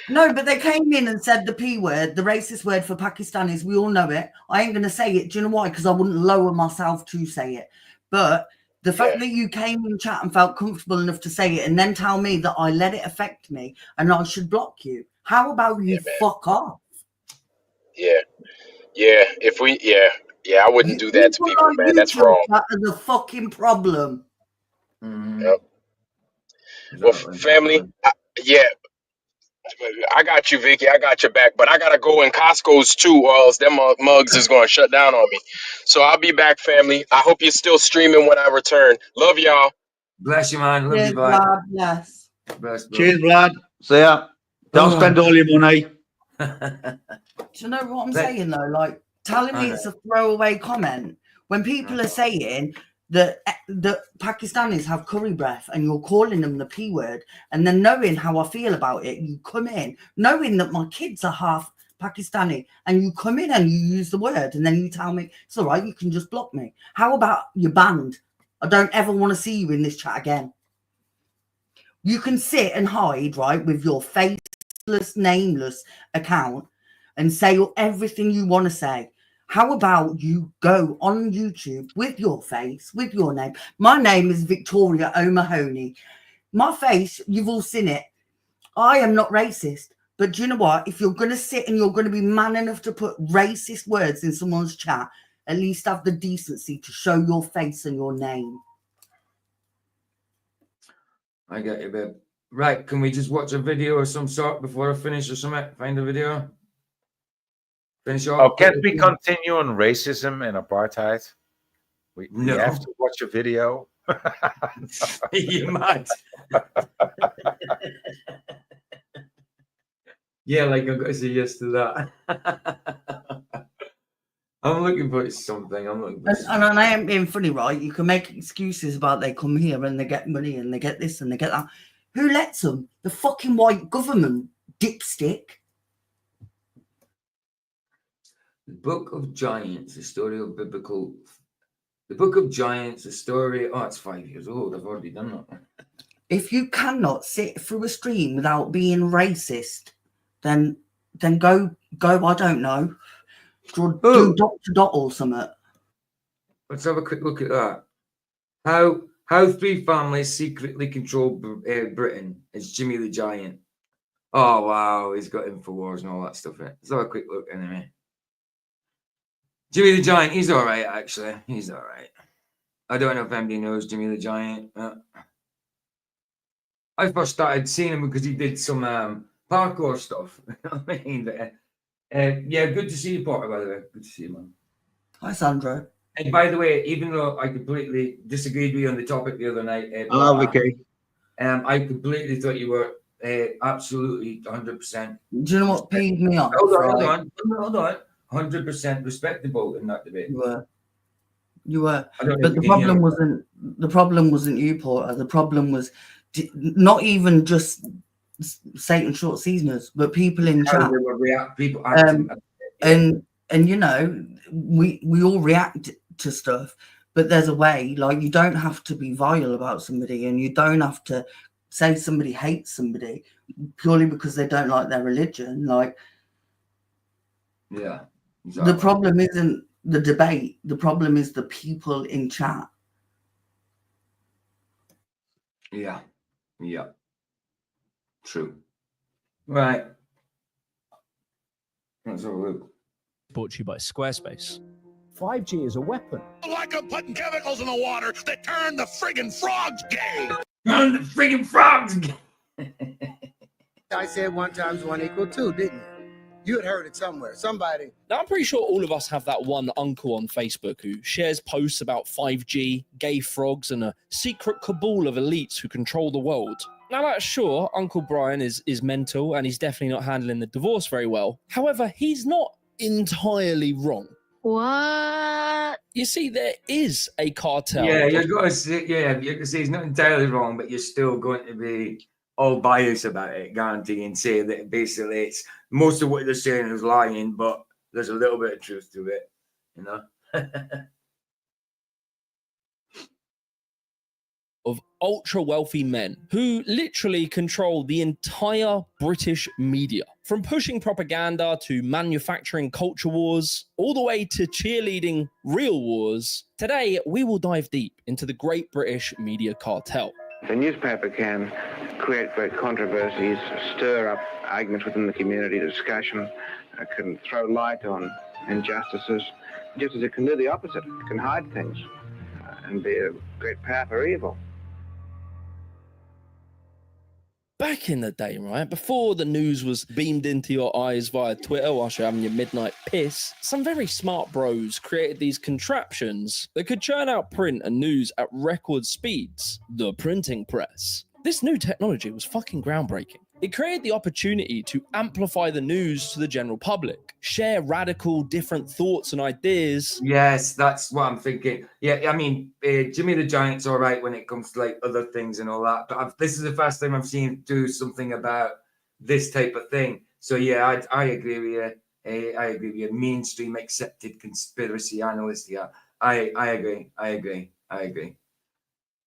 no, but they came in and said the P word, the racist word for Pakistanis. We all know it. I ain't going to say it. Do you know why? Because I wouldn't lower myself to say it. But the fact that you came in chat and felt comfortable enough to say it and then tell me that I let it affect me and I should block you. How about you fuck off? Yeah. I wouldn't do that to people, man. That's wrong. That is the fucking problem. Yep. Well, family, I got you, Vicky. I got your back, but I gotta go in Costco's too, or else them mugs is gonna shut down on me. So I'll be back, family. I hope you're still streaming when I return. Love y'all. Bless you, man. Love Cheers, you, Vlad. Yes. Bless, cheers, Vlad. See ya. Don't spend all your money. Do you know what I'm saying though? Like telling me it's a throwaway comment when people are saying that Pakistanis have curry breath and you're calling them the P word, and then knowing how I feel about it, you come in knowing that my kids are half Pakistani, and you come in and you use the word, and then you tell me it's all right, you can just block me. How about you're banned? I don't ever want to see you in this chat again. You can sit and hide, right, with your faceless, nameless account and say everything you want to say. How about you go on YouTube with your face, with your name? My name is Victoria O'Mahony. My face, you've all seen it. I am not racist. But do you know what? If you're going to sit and you're going to be man enough to put racist words in someone's chat, at least have the decency to show your face and your name. I get you, babe. Right, can we just watch a video of some sort before I finish or something? Find a video. Finish off. Oh, can't we continue on racism and apartheid? We have to watch a video. You might. Yeah, like I've got to say yes to that. I'm looking for something. And I ain't being funny, right? You can make excuses about they come here and they get money and they get this and they get that. Who lets them? The fucking white government, dipstick. The Book of Giants, the story of biblical. The Book of Giants, the story. Oh, it's 5 years old. I've already done that. If you cannot sit through a stream without being racist, then then go. I don't know. Do dot to dot or something. Let's have a quick look at that. How three families secretly control Britain is Jimmy the Giant. Oh wow, he's got InfoWars and all that stuff in it. Let's have a quick look anyway. Jimmy the Giant, he's all right actually. He's all right. I don't know if anybody knows Jimmy the Giant. I first started seeing him because he did some parkour stuff. You know what I mean? But, yeah, good to see you, Potter, by the way. Good to see you, man. Hi, Sandro. And by the way, even though I completely disagreed with you on the topic the other night, Hello, Vicky. I completely thought you were absolutely 100%. Do you know what peeved me off? Hold on. 100% respectable in that debate. You were. But the problem wasn't you, Porter. The problem was not even just Satan short seasoners, but people in chat. People and you know, we all react to stuff, but there's a way. Like, you don't have to be vile about somebody, and you don't have to say somebody hates somebody purely because they don't like their religion. Like, yeah, exactly. The problem isn't the debate. The problem is the people in chat. Yeah. True. Right. Let's have a look. Brought to you by Squarespace. 5G is a weapon. Like I'm putting chemicals in the water that turn the friggin' frogs gay. Turn the friggin' frogs gay. I said 1 × 1 = 2, didn't you? You had heard it somewhere. Somebody. Now, I'm pretty sure all of us have that one uncle on Facebook who shares posts about 5G, gay frogs, and a secret cabal of elites who control the world. Now, that's sure, Uncle Brian is mental, and he's definitely not handling the divorce very well. However, he's not entirely wrong. What? You see, there is a cartel. Yeah, you've got to say, you can say he's not entirely wrong, but you're still going to be all biased about it, guarantee, and say that basically it's most of what they're saying is lying, but there's a little bit of truth to it, you know. Of ultra wealthy men who literally control the entire British media, from pushing propaganda to manufacturing culture wars, all the way to cheerleading real wars. Today, we will dive deep into the Great British Media Cartel. The newspaper can create great controversies, stir up arguments within the community, discussion, can throw light on injustices, just as it can do the opposite. It can hide things and be a great power for evil. Back in the day, right, before the news was beamed into your eyes via Twitter whilst you're having your midnight piss, some very smart bros created these contraptions that could churn out print and news at record speeds. The printing press. This new technology was fucking groundbreaking. It created the opportunity to amplify the news to the general public, share radical, different thoughts and ideas. Yes, that's what I'm thinking. Yeah, I mean, Jimmy the Giant's all right when it comes to like other things and all that, but this is the first time I've seen him do something about this type of thing. So yeah, I agree with you. I agree with you. Mainstream accepted conspiracy analyst. Yeah, I agree.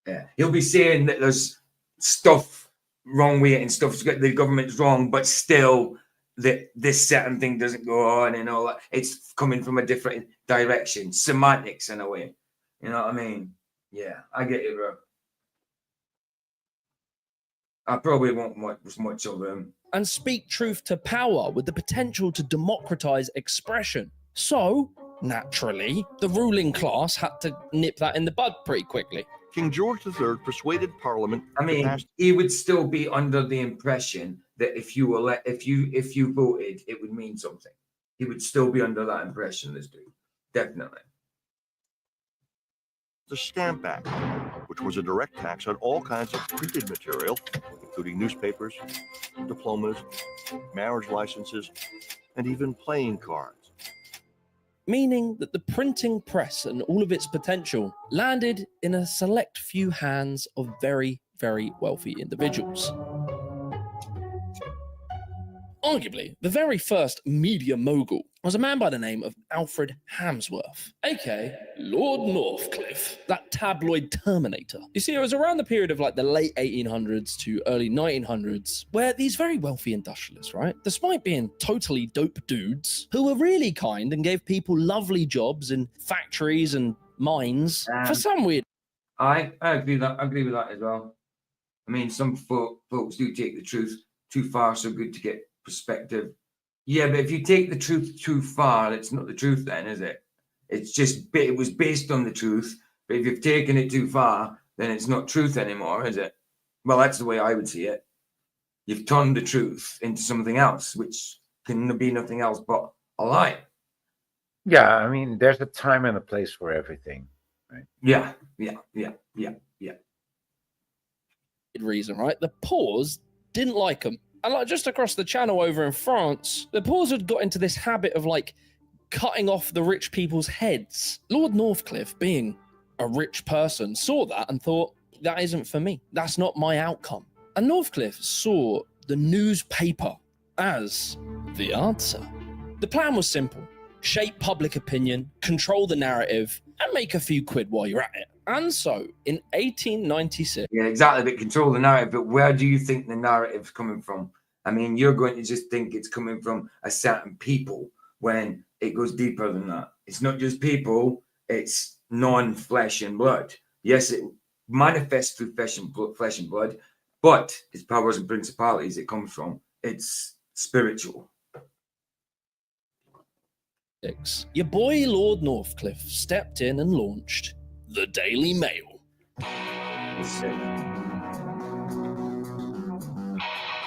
Yeah, he'll be saying that there's stuff wrong with it and stuff the government's wrong, but still that this certain thing doesn't go on and all that. It's coming from a different direction, semantics in a way. You know what I mean? Yeah, I get it, bro. I probably won't watch much of them. And speak truth to power with the potential to democratize expression. So, naturally, the ruling class had to nip that in the bud pretty quickly. King George III persuaded Parliament. I mean, he would still be under the impression that if you voted, it would mean something. He would still be under that impression, this dude. Definitely. The Stamp Act, which was a direct tax on all kinds of printed material, including newspapers, diplomas, marriage licenses, and even playing cards. Meaning that the printing press and all of its potential landed in a select few hands of very, very wealthy individuals. Arguably, the very first media mogul was a man by the name of Alfred Hamsworth, aka Lord Northcliffe, that tabloid terminator. You see, it was around the period of like the late 1800s to early 1900s where these very wealthy industrialists, right, despite being totally dope dudes who were really kind and gave people lovely jobs in factories and mines, for some weird... I agree with that as well. I mean, some folks do take the truth too far, so good to get perspective. Yeah, but if you take the truth too far, it's not the truth then, is it? It's just, it was based on the truth, but if you've taken it too far, then it's not truth anymore, is it? Well, that's the way I would see it. You've turned the truth into something else, which can be nothing else but a lie. Yeah, I mean, there's a time and a place for everything, right? Yeah. Reason, right? The Poors didn't like them. And like just across the channel over in France, the Poors had got into this habit of like cutting off the rich people's heads. Lord Northcliffe, being a rich person, saw that and thought, that isn't for me. That's not my outcome. And Northcliffe saw the newspaper as the answer. The plan was simple. Shape public opinion, control the narrative, and make a few quid while you're at it. And so, in 1896... Yeah, exactly, but control the narrative. But where do you think the narrative's coming from? I mean, you're going to just think it's coming from a certain people when it goes deeper than that. It's not just people, it's non-flesh and blood. Yes, it manifests through flesh and blood, but it's powers and principalities it comes from. It's spiritual. Your boy Lord Northcliffe stepped in and launched the Daily Mail.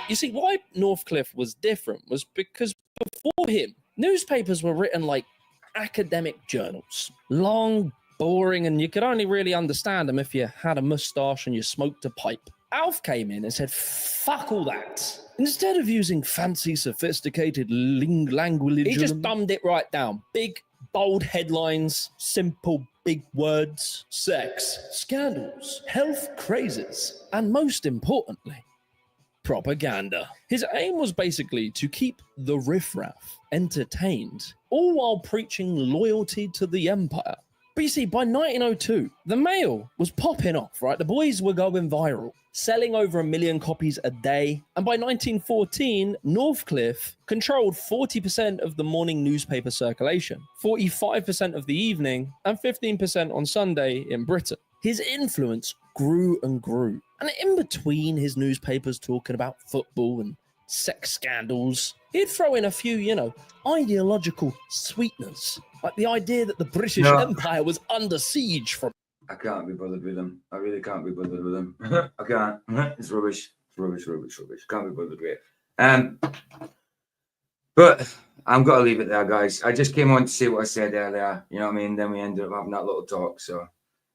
You see, why Northcliffe was different was because before him, newspapers were written like academic journals. Long, boring, and you could only really understand them if you had a moustache and you smoked a pipe. Alf came in and said, fuck all that. Instead of using fancy, sophisticated language, he just dumbed it right down. Big, bold headlines, simple, big words, sex, scandals, health crazes, and most importantly, propaganda. His aim was basically to keep the riffraff entertained, all while preaching loyalty to the empire. But you see, by 1902, the Mail was popping off, right? The boys were going viral, selling over 1 million copies a day. And by 1914, Northcliffe controlled 40% of the morning newspaper circulation, 45% of the evening, and 15% on Sunday in Britain. His influence grew and grew. And in between his newspapers talking about football and sex scandals, he'd throw in a few, ideological sweeteners, like the idea that the British Empire was under siege from... I can't be bothered with them. I really can't be bothered with them. I can't. It's rubbish. It's rubbish. Can't be bothered with it. But I'm going to leave it there, guys. I just came on to say what I said earlier. You know what I mean? Then we ended up having that little talk. So,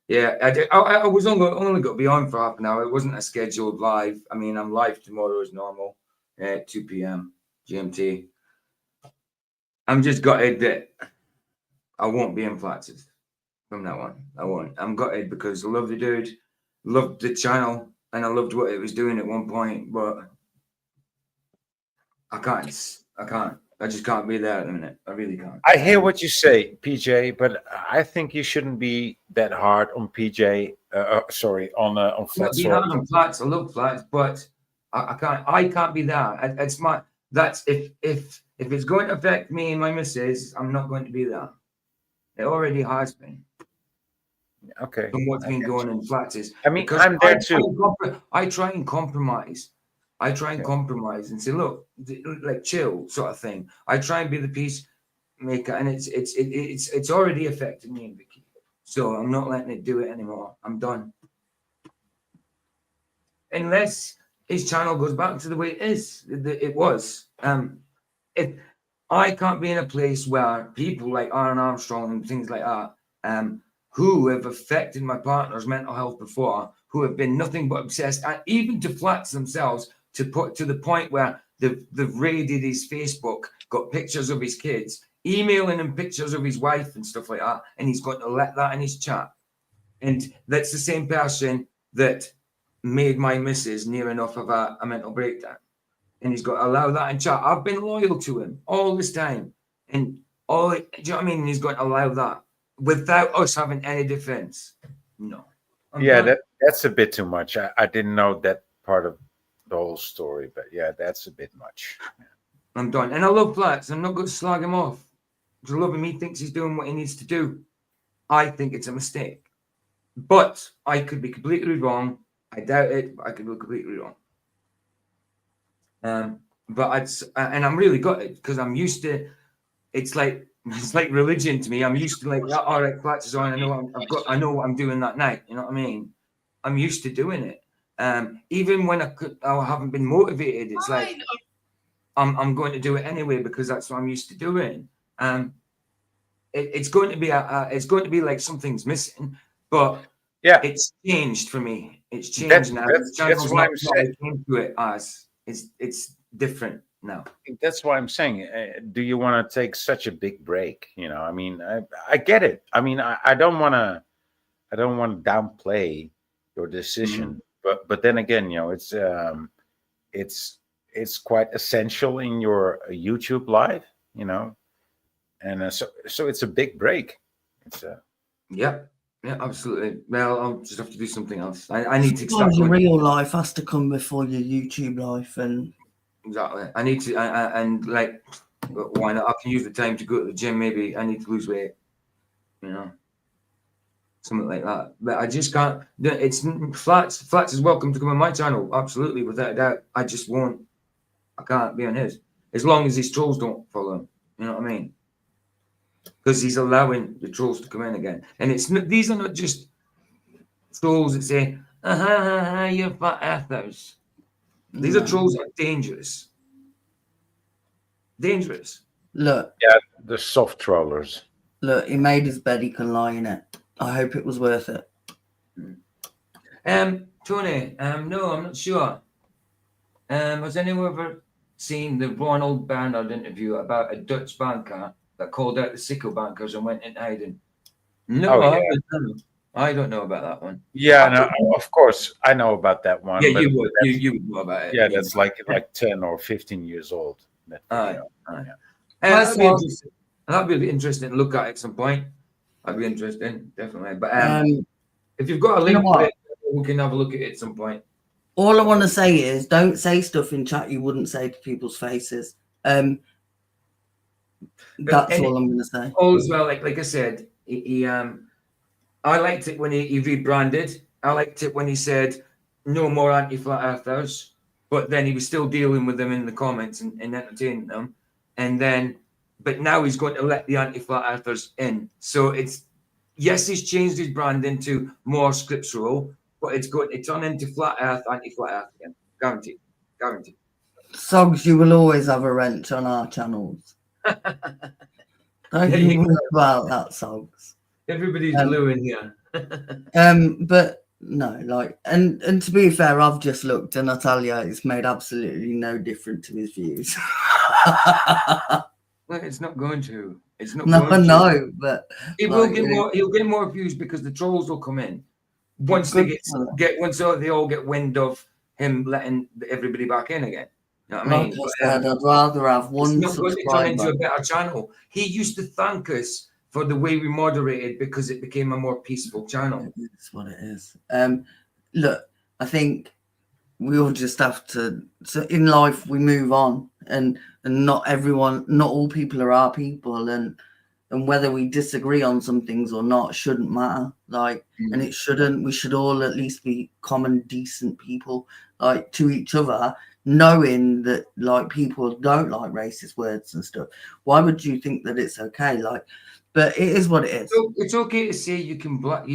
yeah, I was only going to be on for half an hour. It wasn't a scheduled live. I mean, I'm live tomorrow as normal at 2 p.m. GMT. I'm just gutted that I won't be implanted from that one. I won't. I'm gutted because I love the dude, loved the channel, and I loved what it was doing at one point, but I can't. I just can't be there at the minute. I really can't. I hear what you say, PJ, but I think you shouldn't be that hard on PJ. On Flats. Being hard on Flats, I love Flats, but I can't. I can't be there. It's my. That's if it's going to affect me and my missus, I'm not going to be there. It already has been. Okay. From what's been going in Flats is. I mean, I'm there too. I try and compromise. And say, look, like chill sort of thing. I try and be the peacemaker, and it's already affected me and Vicky. So I'm not letting it do it anymore. I'm done. Unless his channel goes back to the way it was. If I can't be in a place where people like Aaron Armstrong and things like that, who have affected my partner's mental health before, who have been nothing but obsessed, and even to Flats themselves, to put to the point where they've raided his Facebook, got pictures of his kids, emailing him pictures of his wife and stuff like that, and he's got to let that in his chat. And that's the same person that made my missus near enough of a mental breakdown. and he's got to allow that in chat. I've been loyal to him all this time, and do you know what I mean? And he's got to allow that without us having any defense. No. That's a bit too much. I didn't know that part of the whole story, but yeah, that's a bit much. I'm done. And I love Flats. I'm not going to slag him off. I love him. He thinks he's doing what he needs to do. I think it's a mistake. But I could be completely wrong. I doubt it, but I could be completely wrong. And I'm really gutted because I'm used to. It's like religion to me. I'm used to like, all right, Flats is on. I know what I'm doing that night. You know what I mean? I'm used to doing it. Even when I haven't been motivated, it's like I'm going to do it anyway because that's what I'm used to doing. It's going to be like something's missing, but it's changed for me. It's changed now. That's why I'm saying to it as it's different now. That's why I'm saying, do you want to take such a big break? You know, I mean, I get it. I mean, I don't want to downplay your decision, but then again, you know, it's quite essential in your YouTube life, you know, and so it's a big break. It's yeah, absolutely. Well, I'll just have to do something else. I need to Sometimes your real life has to come before your YouTube life, and exactly. I need to, and like, why not? I can use the time to go to the gym. Maybe I need to lose weight, you know, something like that. But I just can't. It's Flats. Flats is welcome to come on my channel, absolutely, without a doubt. I just won't. I can't be on his, as long as his trolls don't follow him. You know what I mean? Because he's allowing the trolls to come in again, and these are not just trolls that say, "You're fat earthers." These are trolls that are dangerous. Dangerous. Look. Yeah, the soft trollers. Look, he made his bed, he can lie in it. I hope it was worth it. Tony, no, I'm not sure. Has anyone ever seen the Ronald Bernard interview about a Dutch banker that called out the sicko bankers and went into hiding? No, I don't know about that one. Yeah, no, of course I know about that one. Yeah, but you would know about it. Yeah, that's like 10 or 15 years old. That'd be interesting to look at some point. That'd be interesting, definitely. But if you've got a link to it, we can have a look at it at some point. All I want to say is, don't say stuff in chat you wouldn't say to people's faces. That's all I'm going to say. All as well, like I said, I liked it when he rebranded. I liked it when he said no more anti-flat earthers, but then he was still dealing with them in the comments and entertaining them. But now he's going to let the anti-flat earthers in. So yes, he's changed his brand into more scriptural, but it's on into flat earth, anti-flat earth again. Guaranteed. Sogs, you will always have a wrench on our channels. Don't you worry about that, Sogs. Everybody's blue in here. But no, like, and to be fair, I've just looked and I tell you, it's made absolutely no difference to his views. Well, it's not going to. It's not. No, but he'll get more views because the trolls will come in once they once they all get wind of him letting everybody back in again. You know what I mean? I'd rather have one subscriber. It's turn into a better channel. He used to thank us for the way we moderated because it became a more peaceful channel. That's what it is. Look, I think we all just have to. So in life, we move on, and not all people are our people, and whether we disagree on some things or not shouldn't matter. Like, and it shouldn't. We should all at least be common, decent people, like to each other, knowing that like people don't like racist words and stuff. Why would you think that it's okay? Like, but it is what it is. It's okay to say you can block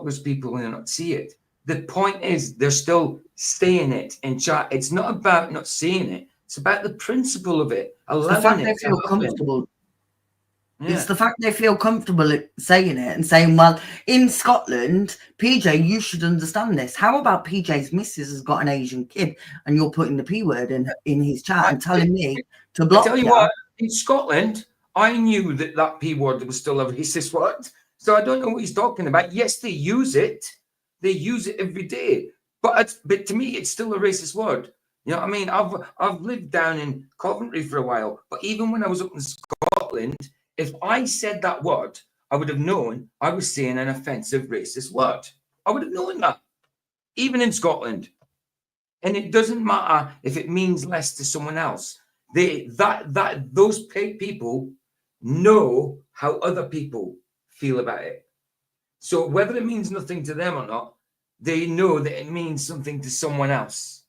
those people and not see it. The point is they're still saying it in chat. It's not about not seeing it. It's about the principle of it. It's the fact they feel comfortable. Yeah. It's the fact they feel comfortable saying it and saying, well, in Scotland, PJ, you should understand this. How about PJ's missus has got an Asian kid and you're putting the P word in his chat and telling me to block? I tell you what, in Scotland, I knew that P word was still a racist word. So I don't know what he's talking about. Yes, they use it. They use it every day. But to me, it's still a racist word. You know what I mean? I've lived down in Coventry for a while, but even when I was up in Scotland, if I said that word, I would have known I was saying an offensive racist word. I would have known that, even in Scotland. And it doesn't matter if it means less to someone else. Those people know how other people feel about it. So whether it means nothing to them or not, they know that it means something to someone else.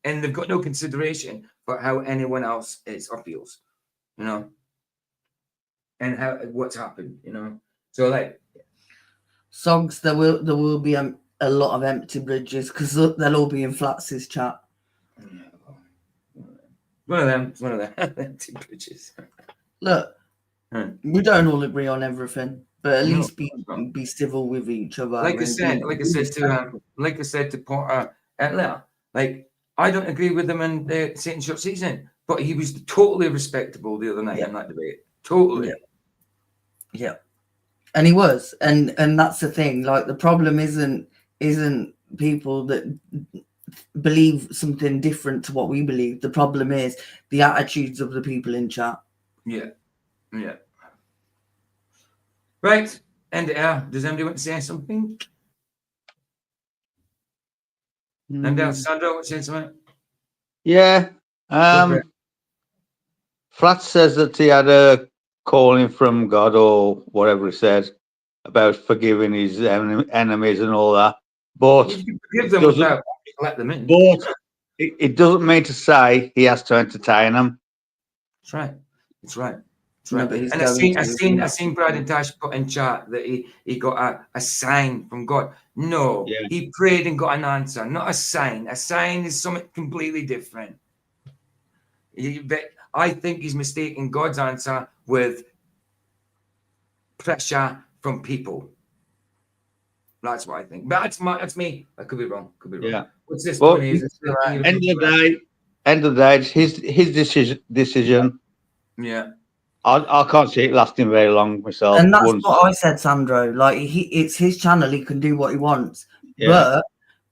And they've got no consideration for how anyone else is or feels, you know, and what's happened, you know. So like songs, there will be a lot of empty bridges because they'll all be in Flats's chat. One of them empty bridges. Look, we don't all agree on everything, but at least be civil with each other. Like I said to Porter earlier, like I don't agree with him in the Satan Short season, but he was totally respectable the other night in that debate. Totally. Yeah. And he was, and that's the thing. Like the problem isn't people that believe something different to what we believe. The problem is the attitudes of the people in chat. Yeah. Right. And does anybody want to say something? And Sandra, want to say something? Yeah. Flat says that he had a calling from God or whatever he said about forgiving his enemies and all that. But you forgive them without let them in. But it doesn't mean to say he has to entertain them. That's right. That's right. No, but he's and I seen Brad and Tash put in chat that he got a sign from God. No, he prayed and got an answer, not a sign. A sign is something completely different. I think he's mistaking God's answer with pressure from people. That's what I think. But that's me. I could be wrong. Yeah. What's this? Well, end of the day, it's his decision. Yeah. I can't see it lasting very long myself. And that's what I said, Sandro. Like it's his channel; he can do what he wants. Yeah. But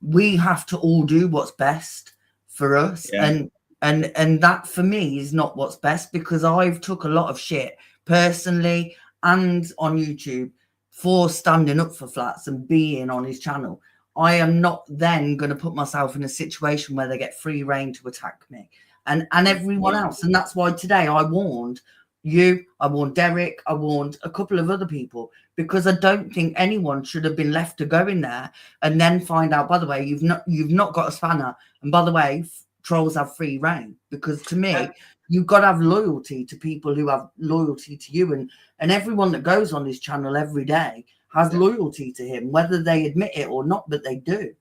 we have to all do what's best for us. Yeah. And that for me is not what's best, because I've took a lot of shit personally and on YouTube for standing up for Flats and being on his channel. I am not then going to put myself in a situation where they get free reign to attack me and everyone else. And that's why today I warned you, I warned Derek, I warned a couple of other people, because I don't think anyone should have been left to go in there and then find out, by the way, you've not got a spanner, and by the way, trolls have free reign. Because to me, you've got to have loyalty to people who have loyalty to you, and everyone that goes on his channel every day has loyalty to him, whether they admit it or not, but they do.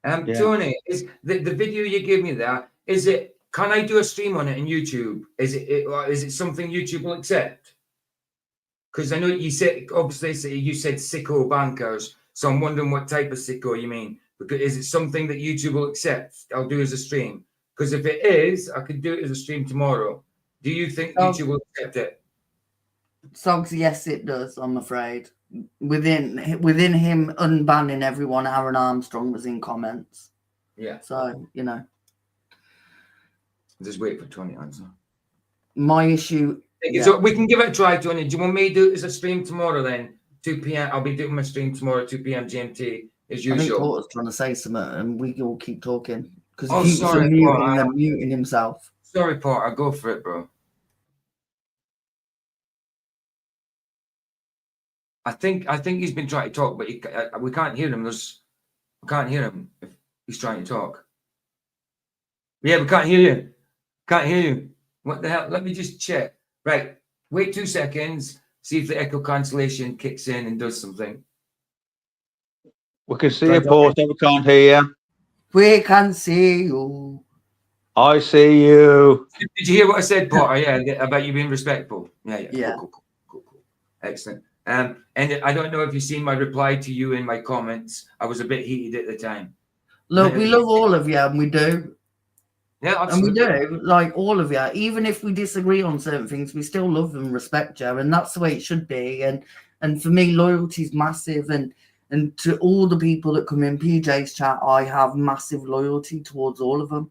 Tony, is the video you gave me there, is it, can I do a stream on it on YouTube? Is it something YouTube will accept? Because I know you said, obviously you said sicko bankers, so I'm wondering what type of sicko you mean. Because is it something that YouTube will accept? I'll do as a stream. Because if it is, I could do it as a stream tomorrow. Do you think YouTube will accept it? Sogs, yes, it does, I'm afraid. Within him unbanning everyone, Aaron Armstrong was in comments. Yeah. So, you know. Just wait for 20 answer. My issue... So we can give it a try, Tony. Do you want me to do it as a stream tomorrow then? 2 p.m. I'll be doing my stream tomorrow, 2 p.m. GMT, as usual. I think Porter's trying to say something and we all keep talking. Because he keeps muting himself. Sorry, Porter. Go for it, bro. I think he's been trying to talk, but we can't hear him. We can't hear him if he's trying to talk. Yeah, we can't hear you. Can't hear you. What the hell? Let me just check. Right. Wait 2 seconds. See if the echo cancellation kicks in and does something. We can see you, Porter. We can't hear you. We can see you. I see you. Did you hear what I said, Porter? Yeah, about you being respectful. Yeah. Cool. Excellent. And I don't know if you've seen my reply to you in my comments. I was a bit heated at the time. Look, we love all of you, and we do. Yeah, absolutely. And we do, like all of you. Even if we disagree on certain things, we still love and respect you, and that's the way it should be. And for me, loyalty is massive, and And to all the people that come in PJ's chat, I have massive loyalty towards all of them.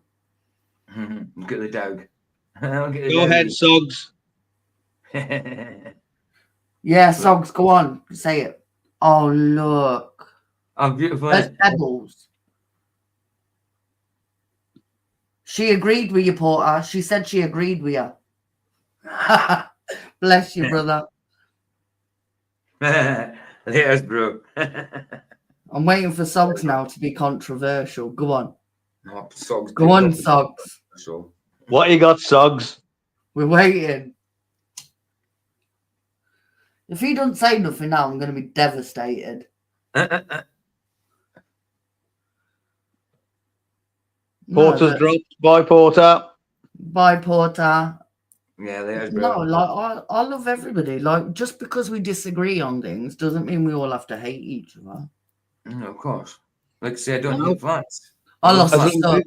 Look at the dog. Go ahead, Suggs. Yeah, Sogs, go on, say it. Oh, look. I'm beautiful. There's Pebbles. She agreed with you, Porter. She said she agreed with you. Bless you, brother. Yes, bro. I'm waiting for Sogs now to be controversial. Go on. Oh, Suggs, Go on, Sogs. So. What you got, Suggs? We're waiting. If he doesn't say nothing now, I'm going to be devastated. Porter's dropped. Bye, Porter. Bye, Porter. Yeah, there's No, bro. like I love everybody. Like, just because we disagree on things doesn't mean we all have to hate each other. Of course. Like I say, I don't No. need flats. I lost my As stuff.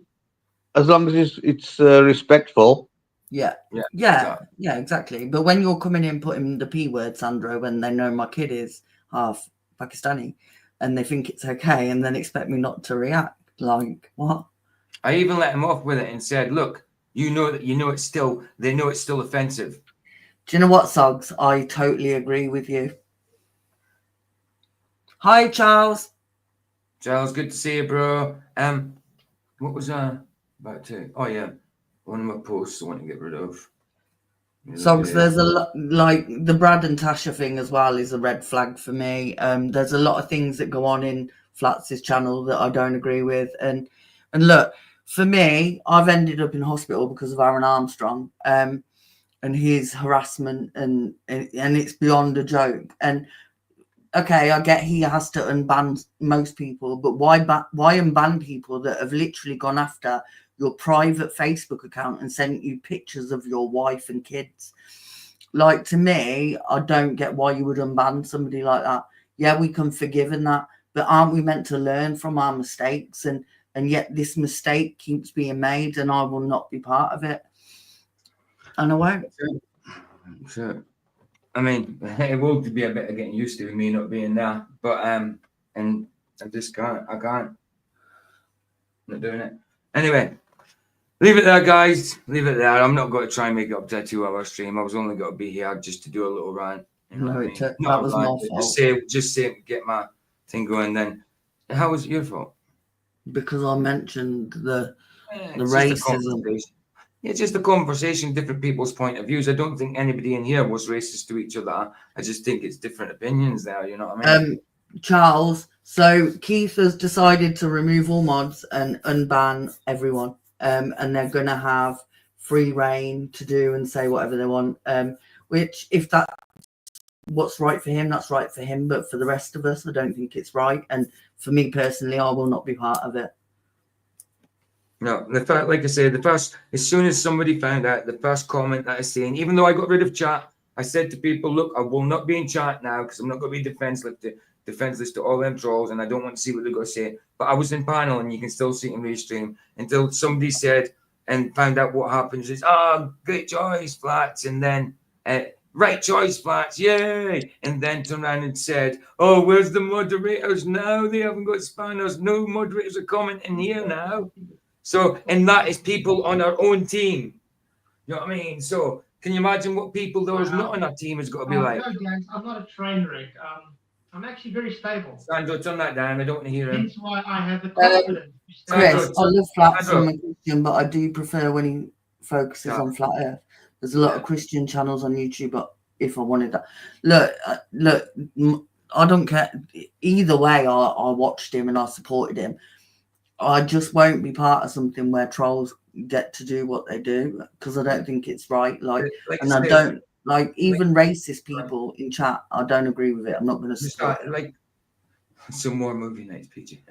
long as it's respectful. Yeah, exactly. yeah, exactly. But when you're coming in putting the P word, Sandro, when they know my kid is half Pakistani and they think it's okay and then expect me not to react, like, what? I even let him off with it and said, look, they know it's still offensive. Do you know what, Suggs? I totally agree with you. Hi, Charles. Charles, good to see you, bro. What was about to? Oh yeah, one of my posts I want to get rid of. Suggs, there's a lot, like the Brad and Tasha thing as well is a red flag for me. There's a lot of things that go on in Flats' channel that I don't agree with, and look, for me, I've ended up in hospital because of Aaron Armstrong, and his harassment, and it's beyond a joke. And okay, I get he has to unban most people, but why unban people that have literally gone after your private Facebook account and sent you pictures of your wife and kids? Like, to me, I don't get why you would unban somebody like that. Yeah, we can forgive in that, but aren't we meant to learn from our mistakes? And yet this mistake keeps being made, and I will not be part of it. And I won't. Sure. I mean, it will be a bit of getting used to me not being there, but and I just can't. I'm not doing it. Anyway, leave it there, guys. Leave it there. I'm not going to try and make it up to a 2-hour stream. I was only going to be here just to do a little rant. You know what I mean? That was my fault. Just say, get my thing going. Then, how was it your fault? Because I mentioned the racism. It's just a conversation, different people's point of views. I don't think anybody in here was racist to each other. I just think it's different opinions there. You know what I mean? Charles, so Keith has decided to remove all mods and unban everyone. And they're going to have free reign to do and say whatever they want. Which, if that's what's right for him, that's right for him. But for the rest of us, I don't think it's right. And for me personally, I will not be part of it. No, like I said, as soon as somebody found out, the first comment that I seen, even though I got rid of chat, I said to people, look, I will not be in chat now because I'm not going to be defenseless to all them trolls, and I don't want to see what they're going to say. But I was in panel, and you can still see it in restream until somebody said and found out what happened. Says, great choice, Flats, and then right choice, Flats, yay! And then turned around and said, oh, where's the moderators now? They haven't got spanners. No moderators are commenting here now. So, and that is people on our own team. You know what I mean? So, can you imagine what people those not on our team has got to be like? No, James, I'm not a train wreck. I'm actually very stable. Sandro, turn that down. I don't want to hear him. That's why I have the confidence. Chris, I love Flats and a Christian, but I do prefer when he focuses on Flat Earth. There's a lot of Christian channels on YouTube, but if I wanted that, look, I don't care. Either way, I watched him and I supported him. I just won't be part of something where trolls get to do what they do because I don't think it's right. And I don't like even racist people in chat. I don't agree with it. I'm not going to support it. Like some more movie nights, PG.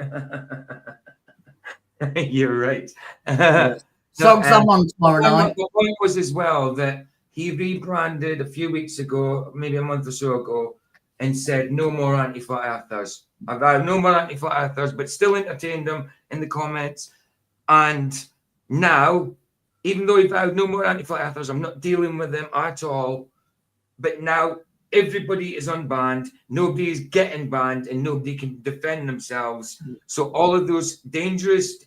You're right. So someone tomorrow night. The point was as well that he rebranded a few weeks ago, maybe a month or so ago, and said no more anti-flat earthers. I've had no more anti-flat earthers, but still entertained them in the comments. And now, even though he vowed no more anti-flat earthers, I'm not dealing with them at all. But now everybody is unbanned, nobody is getting banned, and nobody can defend themselves. So all of those dangerous,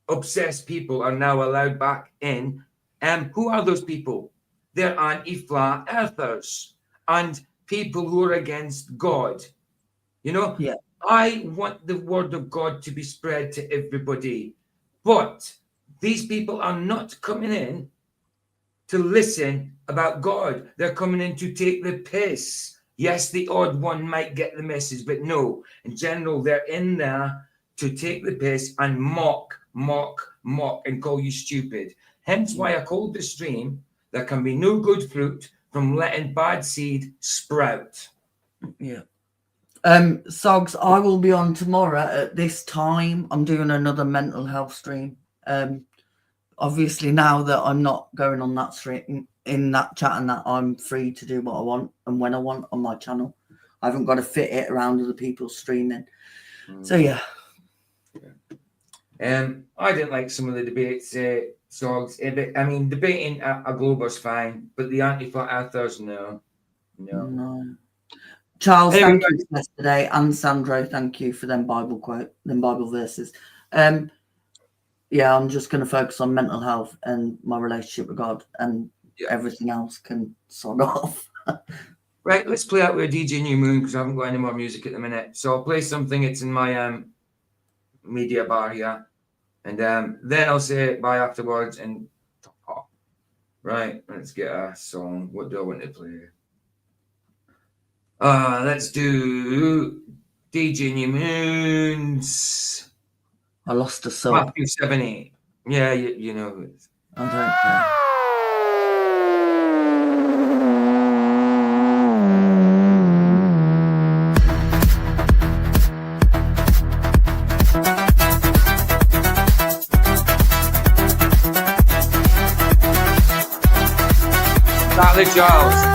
obsessed people are now allowed back in. Who are those people? They're anti-flat earthers and people who are against God. You know, Yeah. I want the word of God to be spread to everybody, but these people are not coming in to listen about God. They're coming in to take the piss. Yes, the odd one might get the message, but no, in general, they're in there to take the piss and mock, and call you stupid. Hence why I called the stream, there can be no good fruit from letting bad seed sprout. Yeah. Sogs, I will be on tomorrow at this time. I'm doing another mental health stream. Obviously, now that I'm not going on that stream, in that chat, and that I'm free to do what I want and when I want on my channel. I haven't got to fit it around other people's streaming. So yeah. I didn't like some of the debates, Sogs. I mean, debating a Glober's fine, but the anti-flat earthers, no. Charles, Anyway, thank you for yesterday, and Sandro, thank you for them Bible verses. Yeah, I'm just going to focus on mental health and my relationship with God, and everything else can sort off. Right, let's play out with DJ New Moon because I haven't got any more music at the minute. So I'll play something. It's in my media bar here, and then I'll say bye afterwards. And right, let's get a song. What do I want to play? Let's do DJ New Moon's. I lost a soul. Matthew 7:8. Yeah, you know who it is. I don't care. Charlie Charles.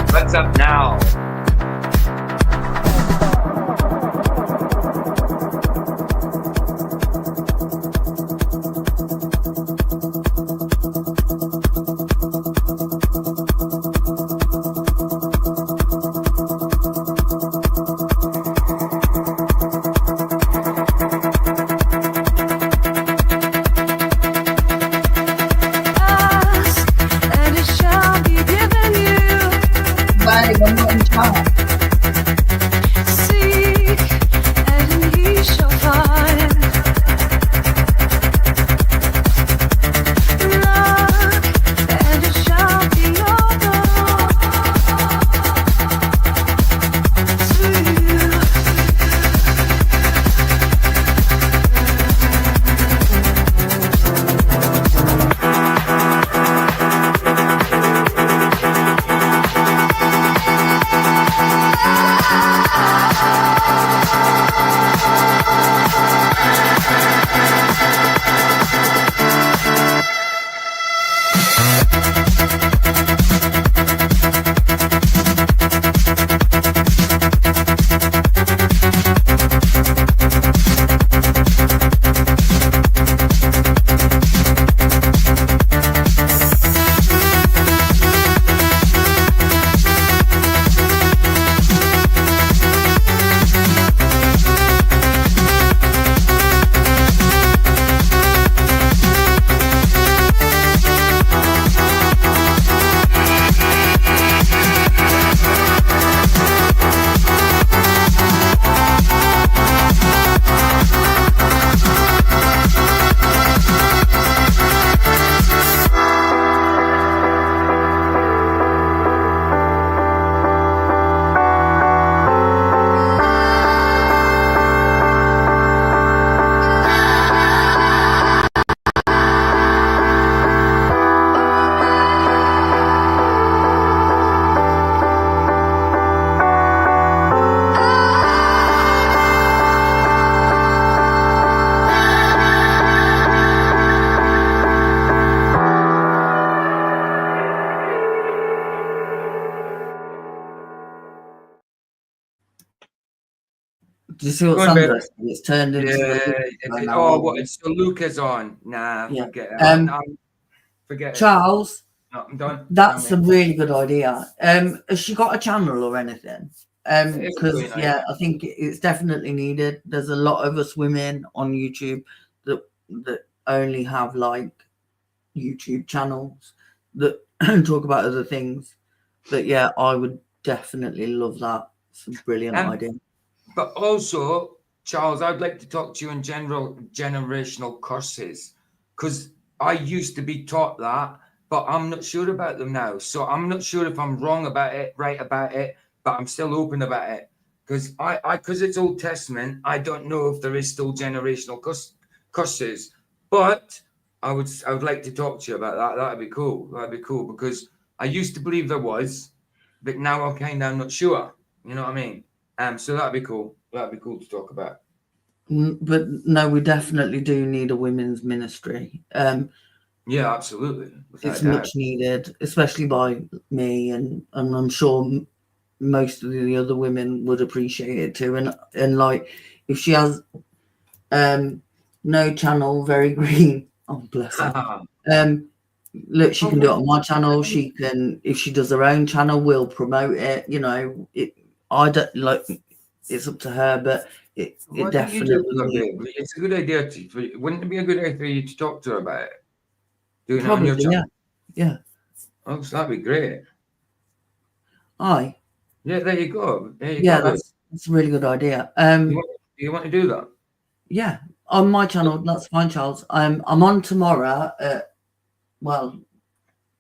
What's up now? Do you see what Go on, Sandra babe. said? It's turned into What? It's so Luca's on. Nah, Yeah. forget it. Forget it. Charles, No, I'm done. that's a Tell me. really good idea. Has she got a channel or anything? It's a Because brilliant idea. I think it's definitely needed. There's a lot of us women on YouTube that only have like YouTube channels that talk about other things. But yeah, I would definitely love that. It's a brilliant idea. But also, Charles, I'd like to talk to you in general generational curses, because I used to be taught that, but I'm not sure about them now. So I'm not sure if I'm wrong about it, right about it, but I'm still open about it. Because because it's Old Testament, I don't know if there is still generational curses. But I would like to talk to you about that. That'd be cool. That'd be cool, because I used to believe there was, but now I'm not sure. You know what I mean? So that'd be cool. That'd be cool to talk about. But no, we definitely do need a women's ministry. Yeah, absolutely. It's much needed, especially by me, and I'm sure most of the other women would appreciate it too. And like, if she has no channel, very green. Oh, bless her. Look, she can do it on my channel. She can, if she does her own channel, we'll promote it. You know, I don't like. It's up to her, but it definitely. It's a good idea. Wouldn't it be a good idea for you to talk to her about it? Doing it on Probably, your channel? yeah. Oh, so that'd be great. Aye. Yeah, there you go. That's a really good idea. You want to do that? Yeah, on my channel. That's fine, Charles. I'm on tomorrow. Well,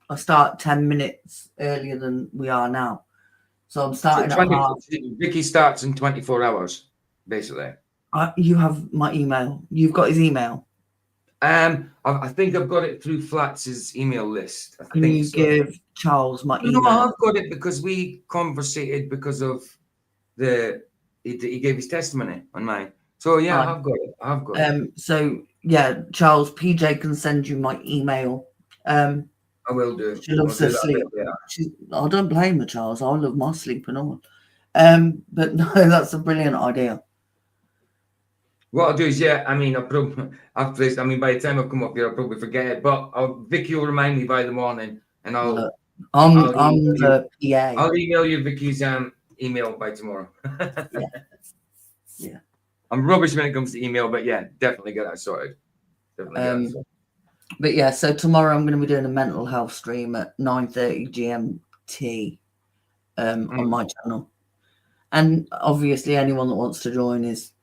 I start 10 minutes earlier than we are now, so I'm starting at half. Vicky starts in 24 hours, basically. You have my email. You've got his email. I think I've got it through Flats's email list. Can you give Charles my email? No, I've got it because we conversated because of he gave his testimony on mine. So yeah, I've got it. I've got it. So yeah, Charles, PJ can send you my email. I will do. She loves her sleep. I don't blame her, Charles. I love my sleep and all. But no, that's a brilliant idea. What I'll do is, by the time I come up here, I'll probably forget it. But Vicky will remind me by the morning, and I'm the PA. I'll email you Vicky's email by tomorrow. Yeah. I'm rubbish when it comes to email, but yeah, definitely get that sorted. But yeah, so tomorrow I'm going to be doing a mental health stream at 9:30 GMT on my channel, and obviously anyone that wants to join is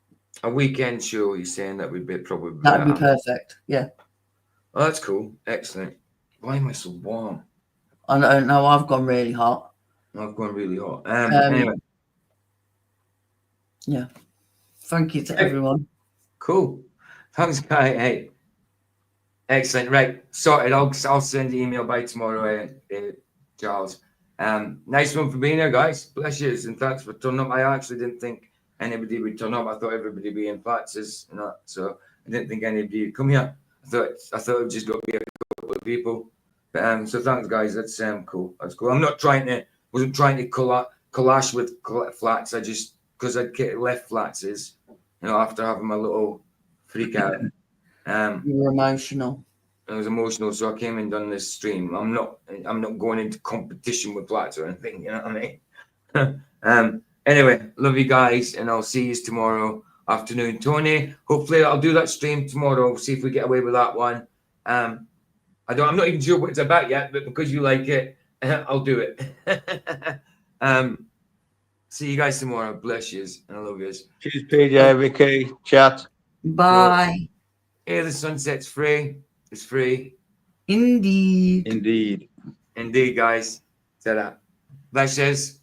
a weekend show. You're saying that would be probably that'd be perfect. Yeah. Oh, that's cool. Excellent. Why am I so warm? I don't know. I've gone really hot. I've gone really hot. Anyway. Yeah. Thank you to everyone. Cool. Thanks, guy. Hey. Excellent. Right. Sorted. I'll send the email by tomorrow, Charles. Nice one for being here, guys. Bless you. And thanks for turning up. I actually didn't think anybody would turn up. I thought everybody would be in Flatses, so I didn't think anybody would come here. I thought it was just going to be a couple of people. But so thanks, guys. That's cool. That's cool. I'm not wasn't trying to clash with Flats. I just because I'd left Flatses, after having my little freak out. You were emotional. I was emotional, so I came and done this stream. I'm not going into competition with Flats or anything. You know what I mean? Anyway, love you guys, and I'll see you tomorrow afternoon. Tony, hopefully I'll do that stream tomorrow. See if we get away with that one. I'm not even sure what it's about yet, but because you like it, I'll do it. See you guys tomorrow. Bless yous, and I love yous. Cheers, PJ, Vicky, chat. Bye. Hey, the sunset's free. It's free. Indeed. Indeed. Indeed, guys. Ta-da. Bless yous.